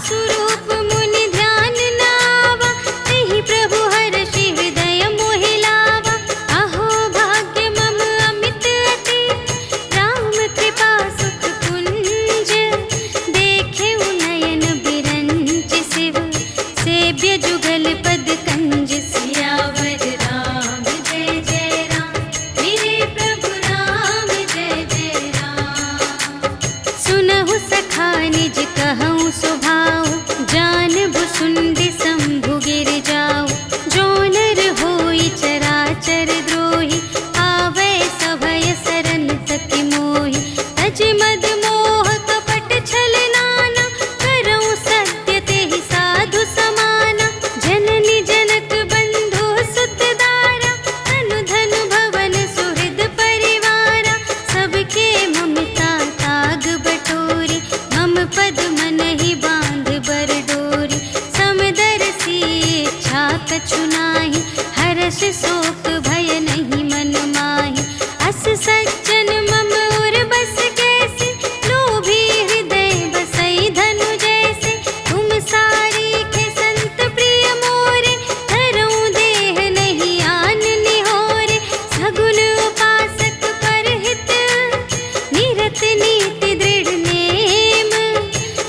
स्वरूप मुनि ध्यान नावा, तेहि प्रभु हर्षि हृदय मोहि लावा। अहो भाग्य मम अमित अति, राम कृपा सुख कुंज। देखे नयन बिरंच शिव, सेव्य जुगल पद कंज। सियावर राम जय जय राम, मेरे प्रभु राम जय जय राम। सुनहु सखा निज कहऊँ सुभाऊ, जानबु सुंदि शंभु गिर जाऊ। जो नर होई चराचर द्रोही, आवै सभय सरन तति मोहि। तज मद मोह कपट छल नाना, करऊँ सत्य तेहि साधु समाना। जननी जनक बंधु सुत दारा, तनु धनु भवन सुहृद परिवारा। सबके ममता ताग बटोरी, मम पद मन ही बांध बर डोरी। समदर्शी इच्छा कछु नाही, हर्ष शोक भय नहीं मन माहि। अस सज्जन मम उर बस कैसे, लोभी हृदय बसई धनु जैसे। तुम सारीखे संत प्रिय मोरे, धरऊँ देह नहीं आन निहोरे। सगुन उपासक परहित, निरत नीति दृढ़ नेम।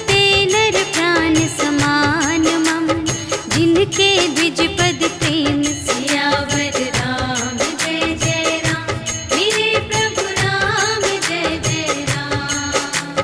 ते नर प्राण समान मम, जिनके द्विज पद प्रेम। सियावर राम जय जय राम, मेरे प्रभु राम जय जय राम।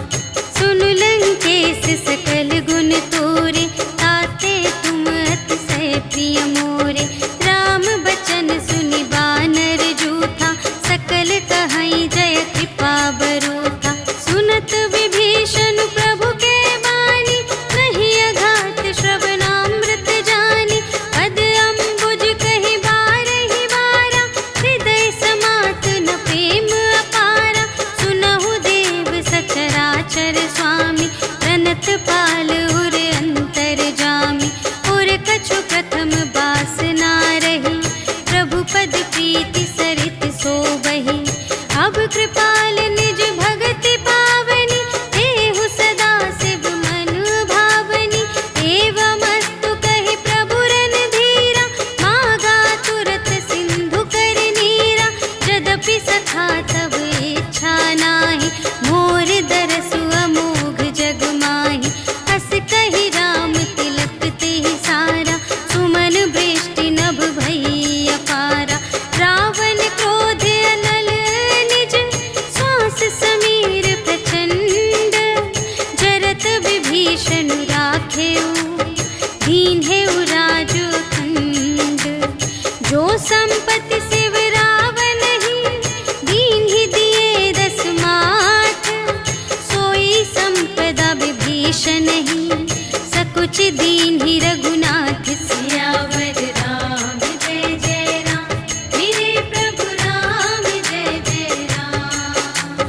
सुनु लंकेश सकल गुण तोरे, ताते तुम अतिशय प्रिय मोरे। राम बचन सुनि बानर जूथा, सकल कहई जय कृपा बरूथा। सुनत विभीषण प्रभु के बानी, नहीं अघात श्रवणामृत जानी। पद अम्बुज कहि बारहि बारा, हृदय समात न प्रेम अपारा। सुनहु देव सचराचर स्वामी, प्रणत पाल उर अंतर जामी। उर कछु प्रथम बास ना रही, प्रभु पद प्रीति सरित सोबहि। अब कृपाल निज भगति पावनी, देहु सदा शिव मन भावनी। एवमस्तु कहि प्रभु रणधीरा, मागा तुरत सिंधु कर नीरा। यद्यपि सखा तब इच्छा नाही, मोर दरसु अमोघ जग माहि। हस कहि राम तिलक तेहि सारा, सुमन वृष्टि नभ भई अपारा। रावण क्रोध अनल निज, श्वास समीर प्रचंड। जरत विभीषण राखेउ, दीन्हेउ राजु खंड। जो संपत्ति शिव रावण ही, दीन्हि दिए दस माठ। सोई संपदा विभीषण ही, सकुच दीन्हि रघुनाथ। सियावर राम जय जय राम, मेरे प्रभु राम जय जय राम।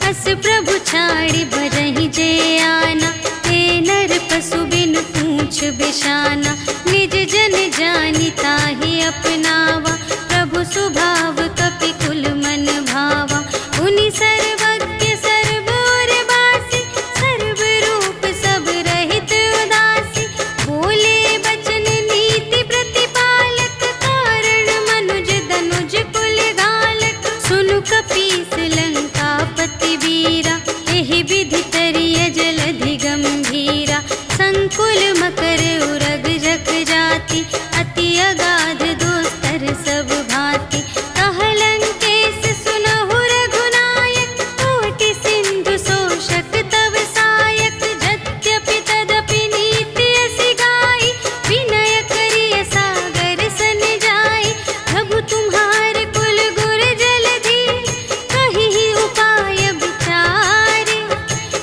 अस प्रभु छाड़ि भजहि जे आना, हे नर पशु बिनु पूछ बिशाना। निज जन जानि ताहि अपनावा, प्रभु सुभाव कपि कुल मन भावा। उनि सर्वज्ञ सर्व और बासी, सर्व रूप सब रहित उदासी। बोले बचन नीति प्रतिपालक, कारण मनुज धनुज कुल घालक। सुनु कपीस लंकापति वीरा, एहि विधि तरिय जलधि गंभीरा। संकुल मकर उरग जग जाति, अति अगाध दोस्तर सब भांति। कह लंकेश सुनहु रघुनायक, कोटि सिंधु शोषक तव सायक। यद्यपि तदपि नीति असि गाई, विनय करिय सागर सन जाई। प्रभु तुम्हार कुल गुर जलधि, कहिहि उपाय विचारे।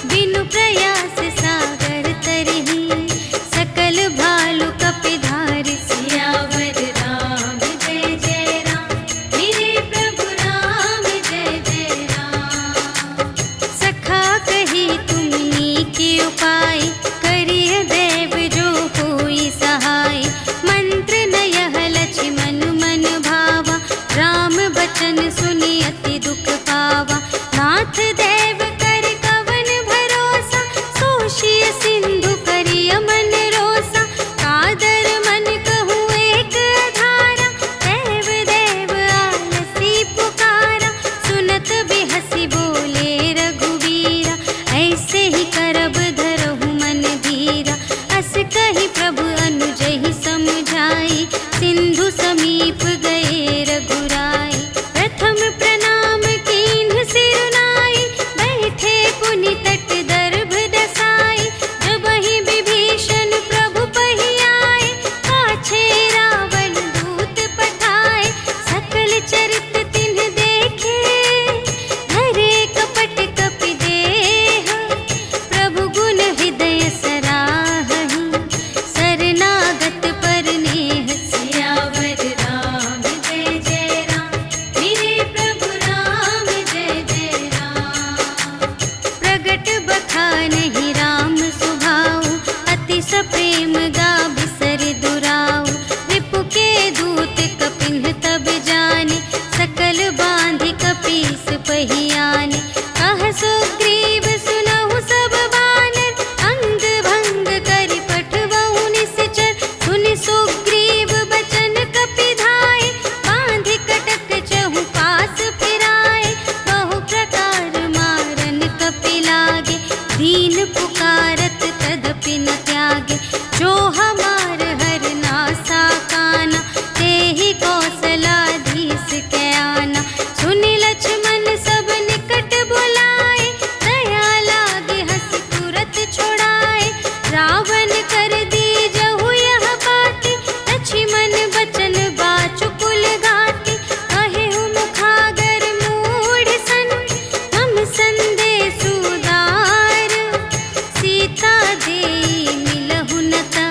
बिनु प्रयास सागर तरहि, सकल भार प्रेम गा बिसर दुराऊ। रिपु के दूत कपिन्ह तब जाने, सकल बांधि कपीस पहियाने। कह सुग्रीव सुनहु सब बानर, अंग भंग करि पठवहु निश्चर। सुनि सुग्रीव बचन कपि धाय, बांधि कटक चहु पास फिराए। बहु प्रकार मारन कपि लागे, दीन पुकारत तदपि न त्यागे। जो हमार हर नासा काना, तेहि कौशलाधीश के आना। सुनि लक्ष्मण सब निकट बुलाए, दया लागे हँसि तुरत छुड़ाए। रावण कर दीजहु यह बाती, लक्ष्मण बचन बाचुकुल घाटी। कहेहु मुखागर मूढ़ सन, मम संदेश उदार। सीता देई मिलहु न ता,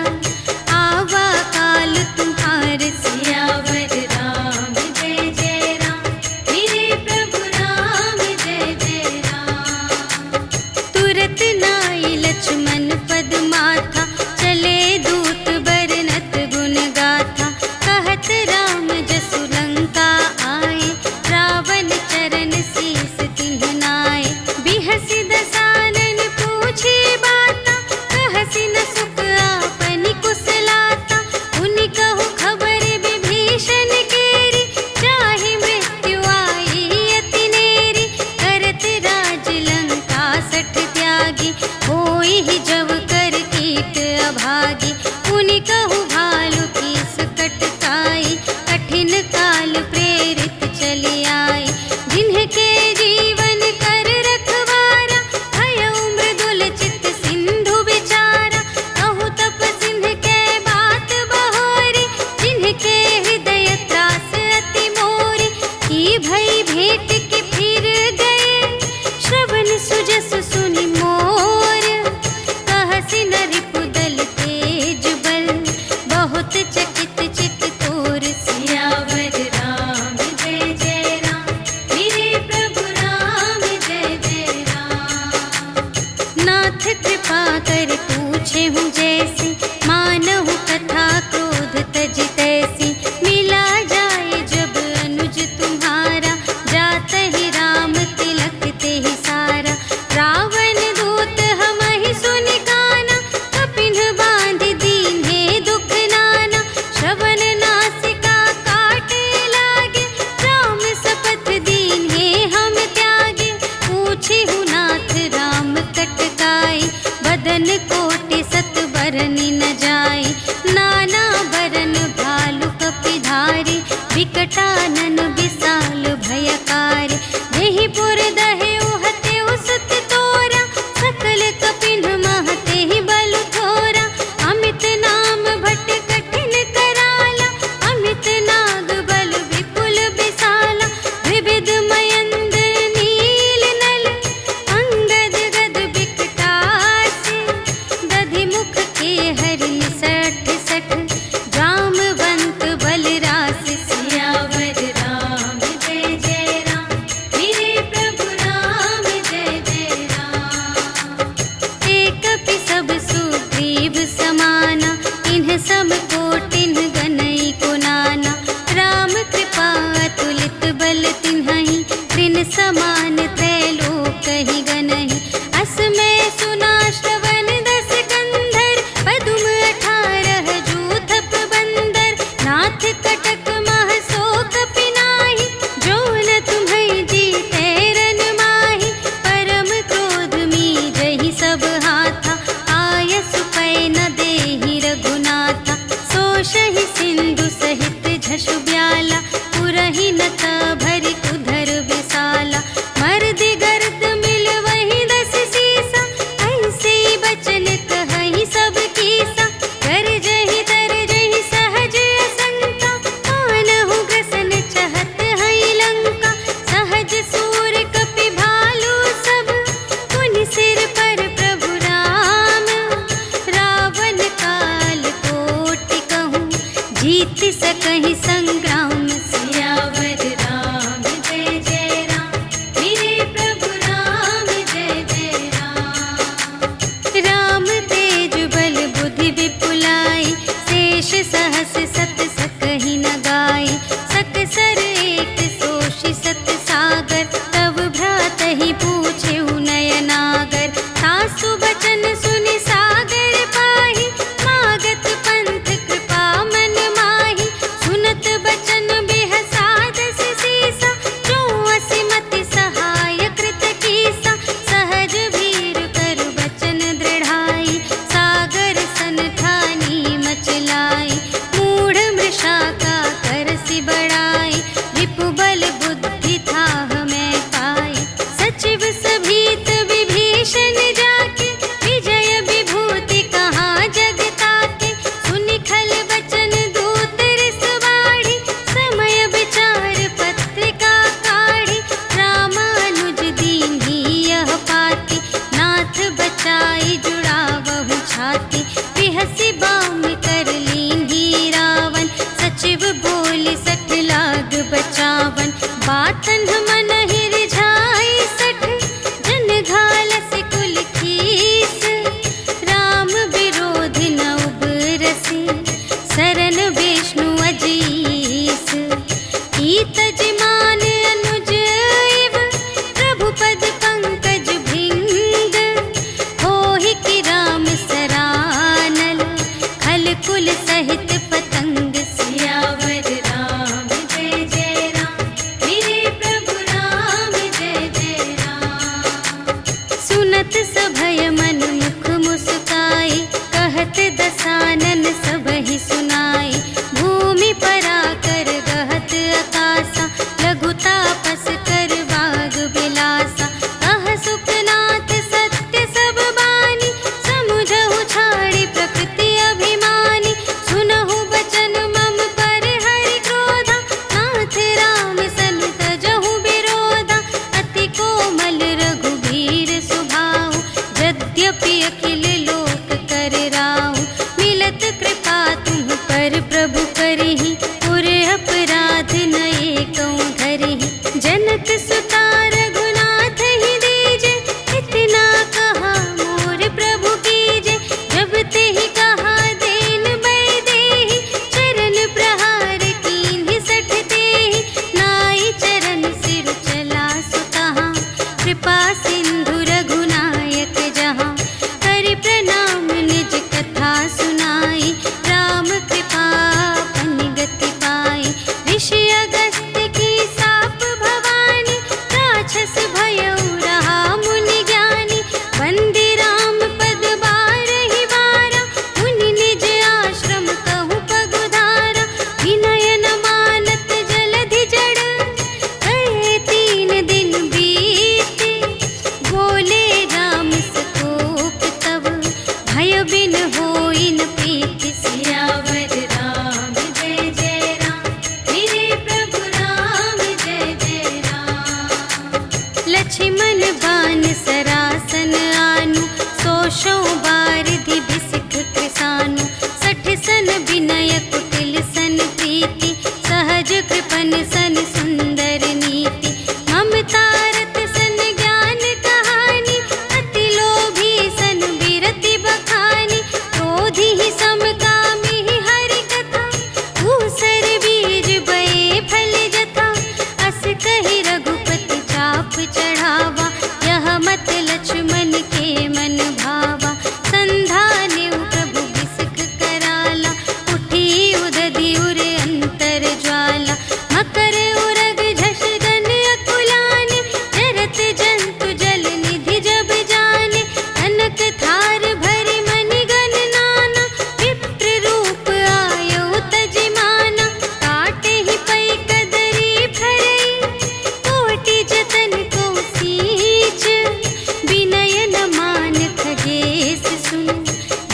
आवा काल तुम्हार। सियावर राम जय जय राम, मेरे प्रभु राम जय जय राम। तुरत नाई लक्ष्मण पद माथा, चले दूत बरनत गुण गाथा। कहत राम जसु लंका आए, रावण चरण शीस तिन्ह नाए। बिहसि दसानन पूछे बाता, कहसि न सुख आपनि कुशलाता। उनि कहु खबर विभीषण केरी, चाहे मृत्यु आई अति नेरी। करत राज लंका सठ त्यागी, होई जब कर कीट अभागी। उनि कहु भालु कीस कटकाई, कठिन काल प्रेरित चली आई। जिन्हके जीवन कर रखवारा, भयउ मृदुल चित्त सिंधु विचारा। कहु तप सिंह के बात बहोरी, जिन्हके हृदय त्रास अति मोरी। की भई भेंट के फिर गए, श्रवण सुजस सुनि मोर। कहसि न रिपुदल तेज बल, बहुत चकित चित तोर। सियावर राम जय जय राम, मेरे प्रभु राम जय जय राम। नाथ कृपा कर पूछे हूँ जैसी, मानहु कथा क्रोध तज तैसी। मिला जाए जब अनुज तुम्हारा, जात ही राम तिलक तेहि सारा। रावण दूत हमहि सुनि काना, कपिन्ह बांधि दीन्हे दुख नाना। श्रवण नासिका काटे लागे, राम शपथ दीन्हे हम त्यागे। पूछिहु नाथ राम कटकाई, बदन कोटि सत बरनि न जाई। नाना बरन भालु कपि धारी, विकटानन विशाल भयकारी। जेहि पुर दहेउ हतेउ सुत तोरा, सकल कपिन्ह महतेहि बलु थोरा। अमित नाम भट कठिन कराला, अमित नाग बल विपुल विशाला। विविध मयंद्र नील नल, अंगद गद विकटासी। दधि मुख के हरि सठ सठ, जामवंत बलरासी। सियावर राम जय जय राम, मेरे प्रभु राम जय जय राम। एकपि सब सुग्रीव समाना, इन्ह सम कोटिन्ह गनई को नाना। राम कृपा अतुलित बल तिन्हहि, त्रिन समान त्रैलोकहि गनहि। अस मैं सुना श्रवण दस कंधर, पदुम 18 जूथप बंदर। नाथ कटक मह शोक पिनाहि, जो न तुम्है जीतै रन माहि। परम क्रोध मीजहि सब हाथा, आयसु पै न देहि रघुनाथा। सोषहि सिंधु सहित झसु ब्याला, पुरहि न त भरि उधर विशाला। मर्दि गर्द मिल वही 10 सीसा, ऐसे बचन कहहि सब कीसा। गरजहि तरजहि सहज असंका, मानहु ग्रसन चहत हई लंका। सहज सूर कपि भालु सब, पुनि सिर पर प्रभु राम। रावण काल कोटि कहूँ, जीत सकहि संग्राम। सियावर राम जय जय राम, मेरे प्रभु राम जय जय राम। राम तेज बल बुद्धि कुल सहित पतंग। सियावर राम जय जय राम, मेरे प्रभु राम जय जय राम। सुनत सभय मन मुख मुस्काई, कहत दसानन सबहि सुनाई। भूमि पराकर गहत आकासा, लघु तापस कर बाग बिलासा। कह सुखनाथ सत्य सब बानी, समुझहु छाड़ी प्रकृति अभिमानी। सुनहु बचन मम पर हरि क्रोधा, नाथ राम सन तजहु विरोधा। अति कोमल रघुबीर सुभाऊ, यद्यपि अखिल लोक कर राऊ। मिलत कृपा तुम पर प्रभु करहि, पुर अपराध नये कहूँ धरहि। जनक सुता रघुनाथ ही दीजे, इतना कहा मोर प्रभु कीजे। जब तेहि कहा देन बै देहि, चरण प्रहार कीन्हि सठ तेहि। नाई चरण सिर चला सुतहाँ, कृपा सिंधु रघुनायक जहाँ। करि प्रणाम निज कथा सुनाई, राम कृपा पन गति पाई। ऋषि अगस्त्य की साप भवानी, राक्षस भयउ रहा मुनि ज्ञानी। वंदे राम पद बारहि बारा, मुनि निज आश्रम कहु पगुधारा। विनय न मानत जलधि जड़, कहे 3 दिन बीते। बोले राम सकोप तब, भय बिन होई न प्रीति। सियावर राम जय जय राम, मेरे प्रभु राम जय जय राम। लक्ष्मण बान सरासन आनु, सोशो बारिधि बिसिख कृसानु। 60 सन विनय कुटिल सन प्रीति, सहज कृपन सन सुंदर नीति। ममता रत सन ज्ञान कहानी, अति लोभी सन बिरति बखानी। क्रोधी ही समकामी हरि कथा, ऊसर बीज बये फल जथा। अस कहि रघुपति चाप चढ़ावा, यह मत लक्ष्मण के मन भावा। संधानेउ प्रभु बिसिख कराला, उठी उदधि उर अंतर ज्वाला। मकर उरग झष गन अकुलाने, जरत जंतु जल निधि जब जाने। कनक थार भरि मनि गण नाना, विप्र रूप आयउ तजिमाना। काटे ही पै कदरी फरई, कोटि जतन को सींच। विनय न मान खगेश सुन,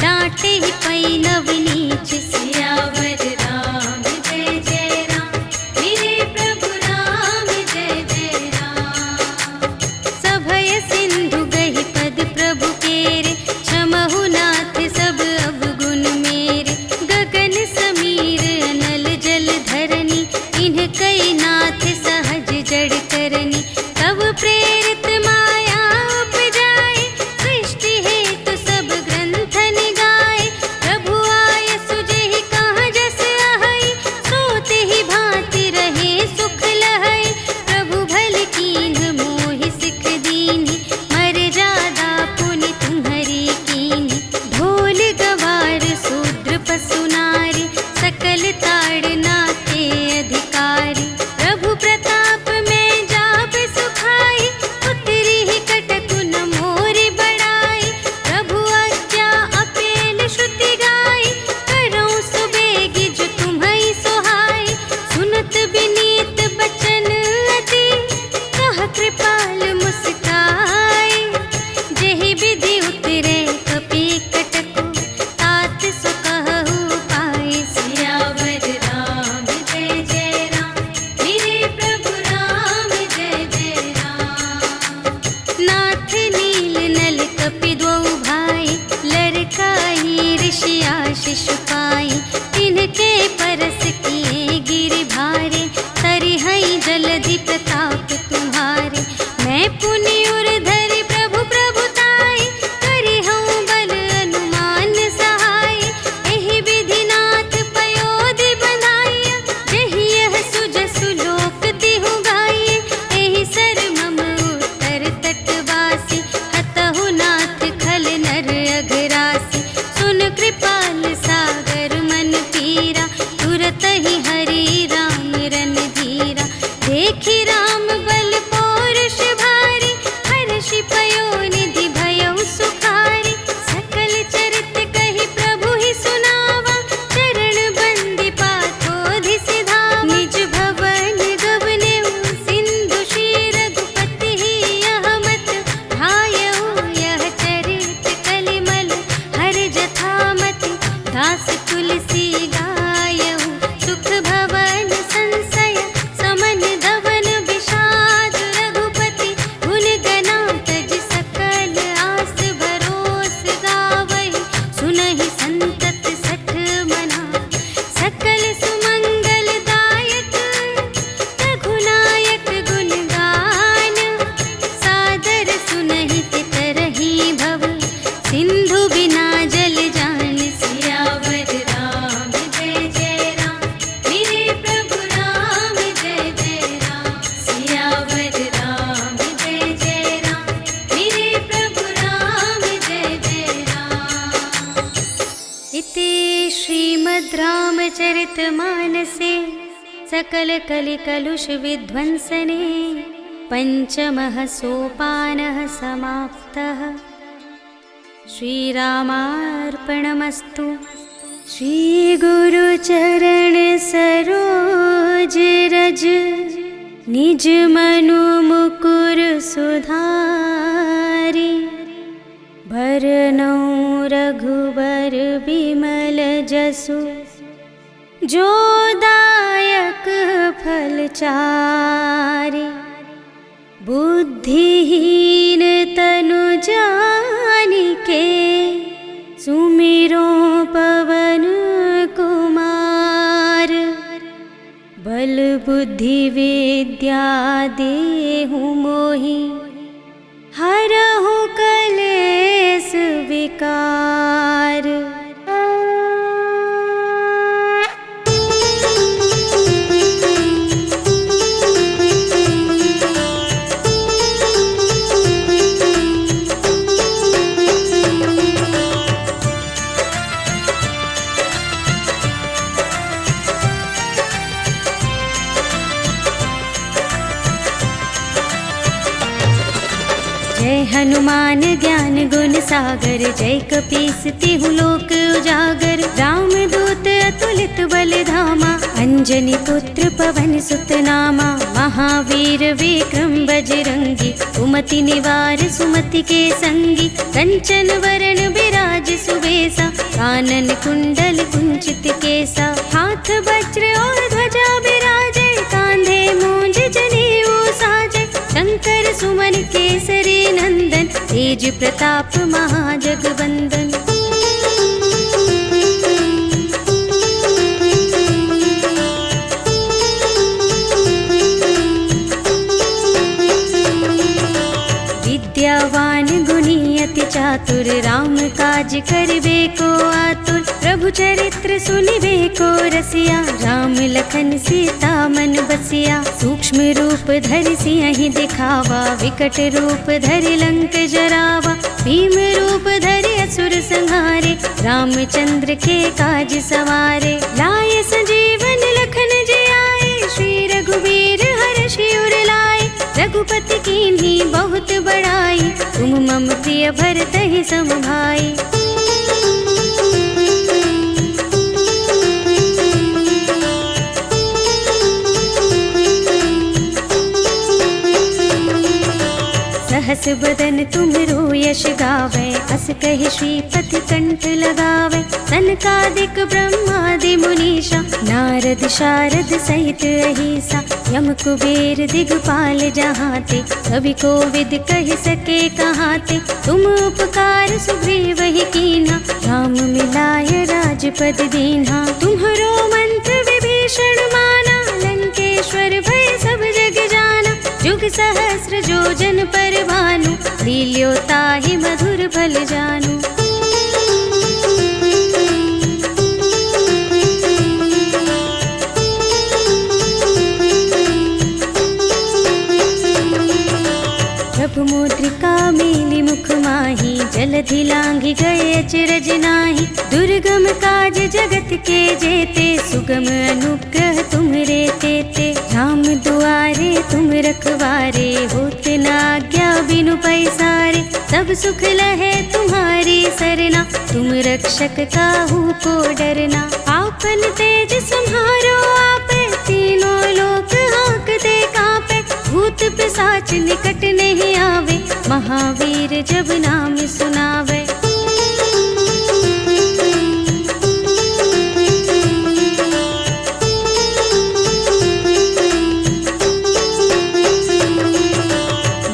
डांटे ही पै नव नीच। सियावर राम जय जय राम, मेरे प्रभु राम जय जय राम। सभय सिंधु गहि पद प्रभु केरे, क्षमहु नाथ सब अवगुण मेरे। गगन समीर अनल जल धरनी, इन्ह कई नाथ सहज जड़ करनी। तब प्रेरित माया उपजाए, सृष्टि हेतु सब ग्रंथ निगाए। प्रभु आय सुजेहि कहाँ जस अहै, सोते ही भांति रहे सुख लहै। प्रभु भल कीन्ह मोहि सिख दीन्हि, मर्यादा पुनि तुम्हरी कीन्हि। ढोल गवार शूद्र पशु नारी, सकल ताड़ना के अधिकारी। प्रभु प्रताप में जाप सुखाई, उतरी ही कटकु न मोरि बड़ाई। प्रभु आज्ञा अपेल श्रुति गाई, करऊँ सुबेगी जो तुम्है सोहाई। सुनत विनीत बचन अति, कह कृपाल मुस्काई। जेहि विधि उतरे कपि कटकु, तात सो कहु पाई। सियावर राम जय जय राम, मेरे प्रभु राम जय जय राम। नाथ नील नल कपि द्वौ भाई, लरकाई ऋषि आशीष पाई। तिनके परस किए गिरि भारे, तरिहै जलधि प्रताप तुम्हारे। मैं पुनि उर धरि प्रभु प्रभुताई, करिहउँ बल अनुमान सहाय। एहि विधि नाथ पयोधि बंधाइया, जेहि यह सुजसु लोक तिहु गाइए। एहि सर मम उत्तर तटवासी, हतहु नाथ खल नर अघरासी। सुन कृपाल सागर श्रीमद् रामचरित मानसे सकल कलिकलुष विध्वंसने पंचमः सोपानः समाप्तः। श्रीरामार्पणमस्तु। श्री गुरुचरण सरोज रज निज मनु मुकुर सुधारी। भरनौ रघुबर बिमल जसु जो दायक फल चारि। बुद्धिहीन तनु जानिके सुमिरो पवन कुमार। बल बुद्धि विद्या देहु मोहि हरहु कलेस विकार। जय हनुमान ज्ञान गुण सागर। जय कपीस तिहु लोक उजागर। राम दूत अतुलित बल धामा। अंजनी पुत्र पवन सुत नामा। महावीर विक्रम बजरंगी। कुमति निवार सुमति के संगी। कंचन वरण बिराज सुबेसा। कानन कुंडल कुंचित केसा। हाथ वज्र और ध्वजा बिराजे। कांधे मूंज जनेऊ साजे। शंकर सुमन केसरी नंदन। तेज प्रताप महाजगवंदन। विद्यावान गुणी अति चातुर। राम काज करिबे को आतुर। प्रभु चरित्र सुनिबे को रसिया। राम लखन सीता मन बसिया। सूक्ष्म रूप धरि सियहि दिखावा। विकट रूप धरि लंक जरावा। भीम रूप धरि असुर संहारे। रामचंद्र के काज सवारे। लाय संजीवन लखन जियाए। श्री रघुवीर हर्षि उर लाए। रघुपति कीन्ही बहुत बड़ाई। तुम मम प्रिय भरतहि सम भाई। सहस बदन तुमरो यश गावै। अस कहि श्रीपति कंठ लगावै। सनकादिक ब्रह्मादि मुनीषा। नारद शारद सहित अहिसा। यम कुबेर दिगपाल जहाते। कवि कोविद कहि सके कहाते। तुम उपकार सुग्रीवहि कीन्हा। राम मिलाय राजपद दीन्हा। तुम्हरो मंत्र विभीषण माना। लंकेश्वर भय सब जग जाना। जुग सहस्र जो जन पर भानु। लील्यो ताहि मधुर फल जानू। प्रभु मुद्रिका मेलि मुख माहि। जलधि लांघि गए अचरज नाही। दुर्गम काज जगत के जेते। सुगम अनुग्रह तुमरे तेते। राम दुआरे तुम रखवारे। होत न आज्ञा बिनु पैसारे। सब सुख लहे तुम्हारी सरना। तुम रक्षक काहू को डरना। आपन तेज सम्हारो आपे। तीनों लोक हांकते कांपे। भूत पिशाच निकट नहीं आवे। महावीर जब नाम सुनावे।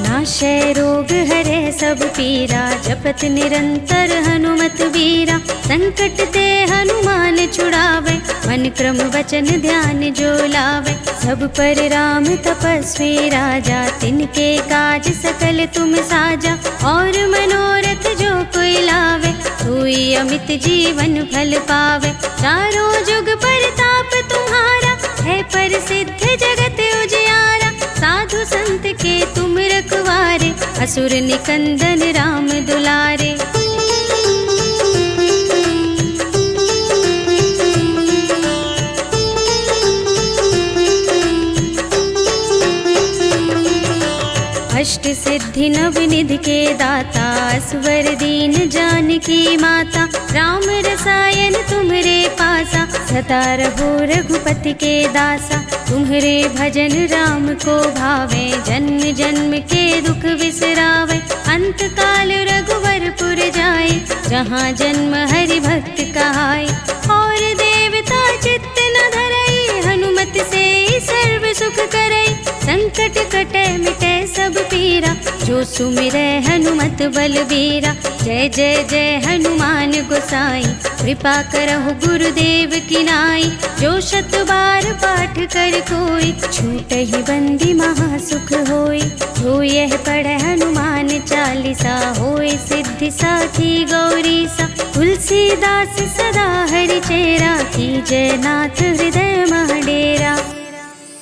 नाशै रोग हरे सब पीरा। जपत निरंतर हनुमत वीरा। संकट ते हनुमान छुड़ावे। मन क्रम वचन ध्यान जो लावे। सब पर राम तपस्वी राजा। तिनके काज सकल तुम साजा। और मनोरथ जो कोई लावे। सोई अमित जीवन फल पावे। चारों जुग परताप तुम्हारा। है प्रसिद्ध जगत उजियारा। साधु संत के तुम रखवारे। असुर निकंदन राम दुलारे। सिद्धि नवनिधि के दाता, स्वर दीन जानकी माता, राम रसायन तुम्हरे पासा, सदा रहो रघुपति के दासा। तुम्हरे भजन राम को भावे, जन्म जन्म के दुख बिसरावे, अंत काल रघुवरपुर जाए, जहाँ जन्म हरि भक्त कहाए। और देवता चित्त न धरई, हनुमत से सर्व सुख करई, संकट कटे मिटे सब पीरा, जो सुमिरै हनुमत बलबीरा। जय जय जय हनुमान गोसाई, कृपा करहु गुरुदेव की नाई। जो शत बार पाठ कर कोई, छूटहि बंदी महासुख होई। जो यह पढ़े हनुमान चालीसा, होय सिद्धि साखी गौरीसा। तुलसीदास सदा हरि चेरा, कीजय नाथ हृदय मह डेरा।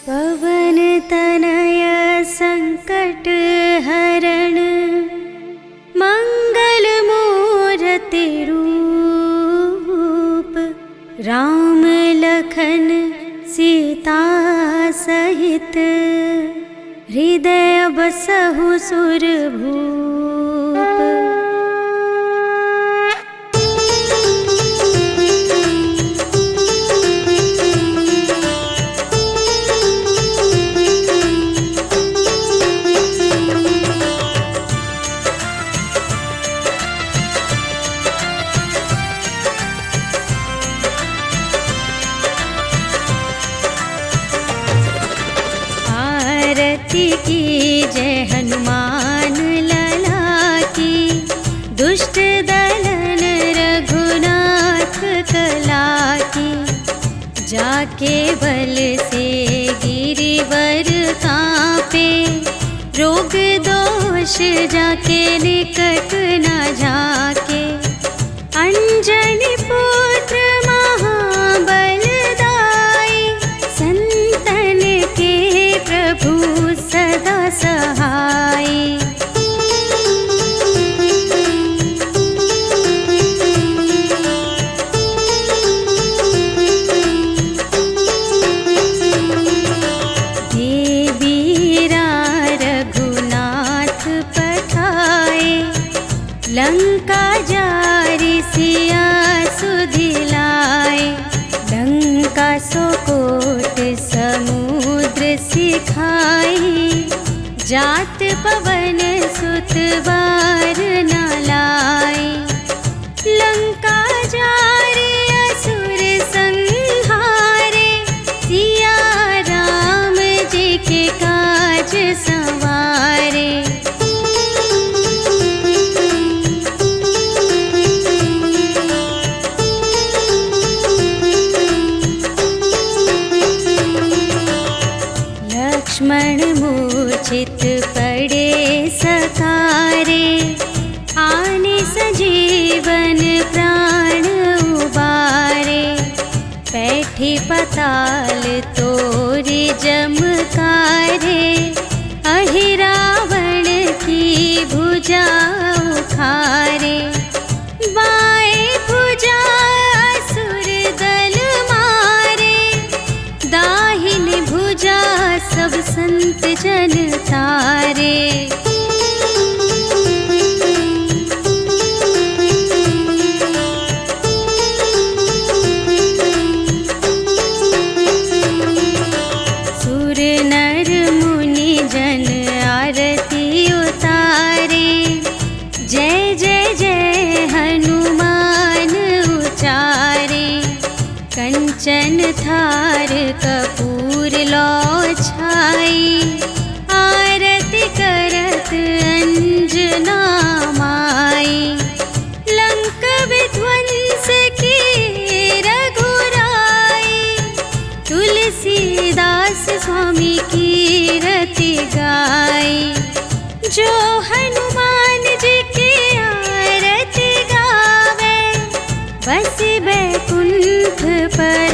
पवन तनय संकट हरण, मंगल मूरति रूप, राम लखन सीता सहित, हृदय बसहु सुरभूप। की जय हनुमान लला की, दुष्ट दलन रघुनाथ कला की। जाके बल से गिरिवर कांपे, रोग दोष जाके निकट न जाके। अंजनी पुत्र महाबल दाई, संतन के प्रभु सदा सहाय। देवीरा रघुनाथ पठाए, लंका जारि सिया सुधिलाए। लंका सोकोट समुद्र सिखाई, जात पवन सुत बार न लाए। लंका जारि असुर संहारे, सिया राम जी के काज संवारे। लक्ष्मण मूर्छित पड़े सकारे, आने सजीवन प्राण उबारे। बैठी पताल तोरी जमकारे, अहि रावण की भुजा उखारे। बाएं भुजा असुर दल मारे, दाहिनी भुजा सब संत जन तारे। सुर नर मुनि जन आरती उतारे, जय जय जय हनुमान उचारे। कंचन थार कपूर लौ छाई, आरती करत अंजना माई। लंक विध्वंस की रघुराई, तुलसीदास स्वामी की रति गाई। जो हनुमान जी की आरती गावे, बस बैकुंठ पर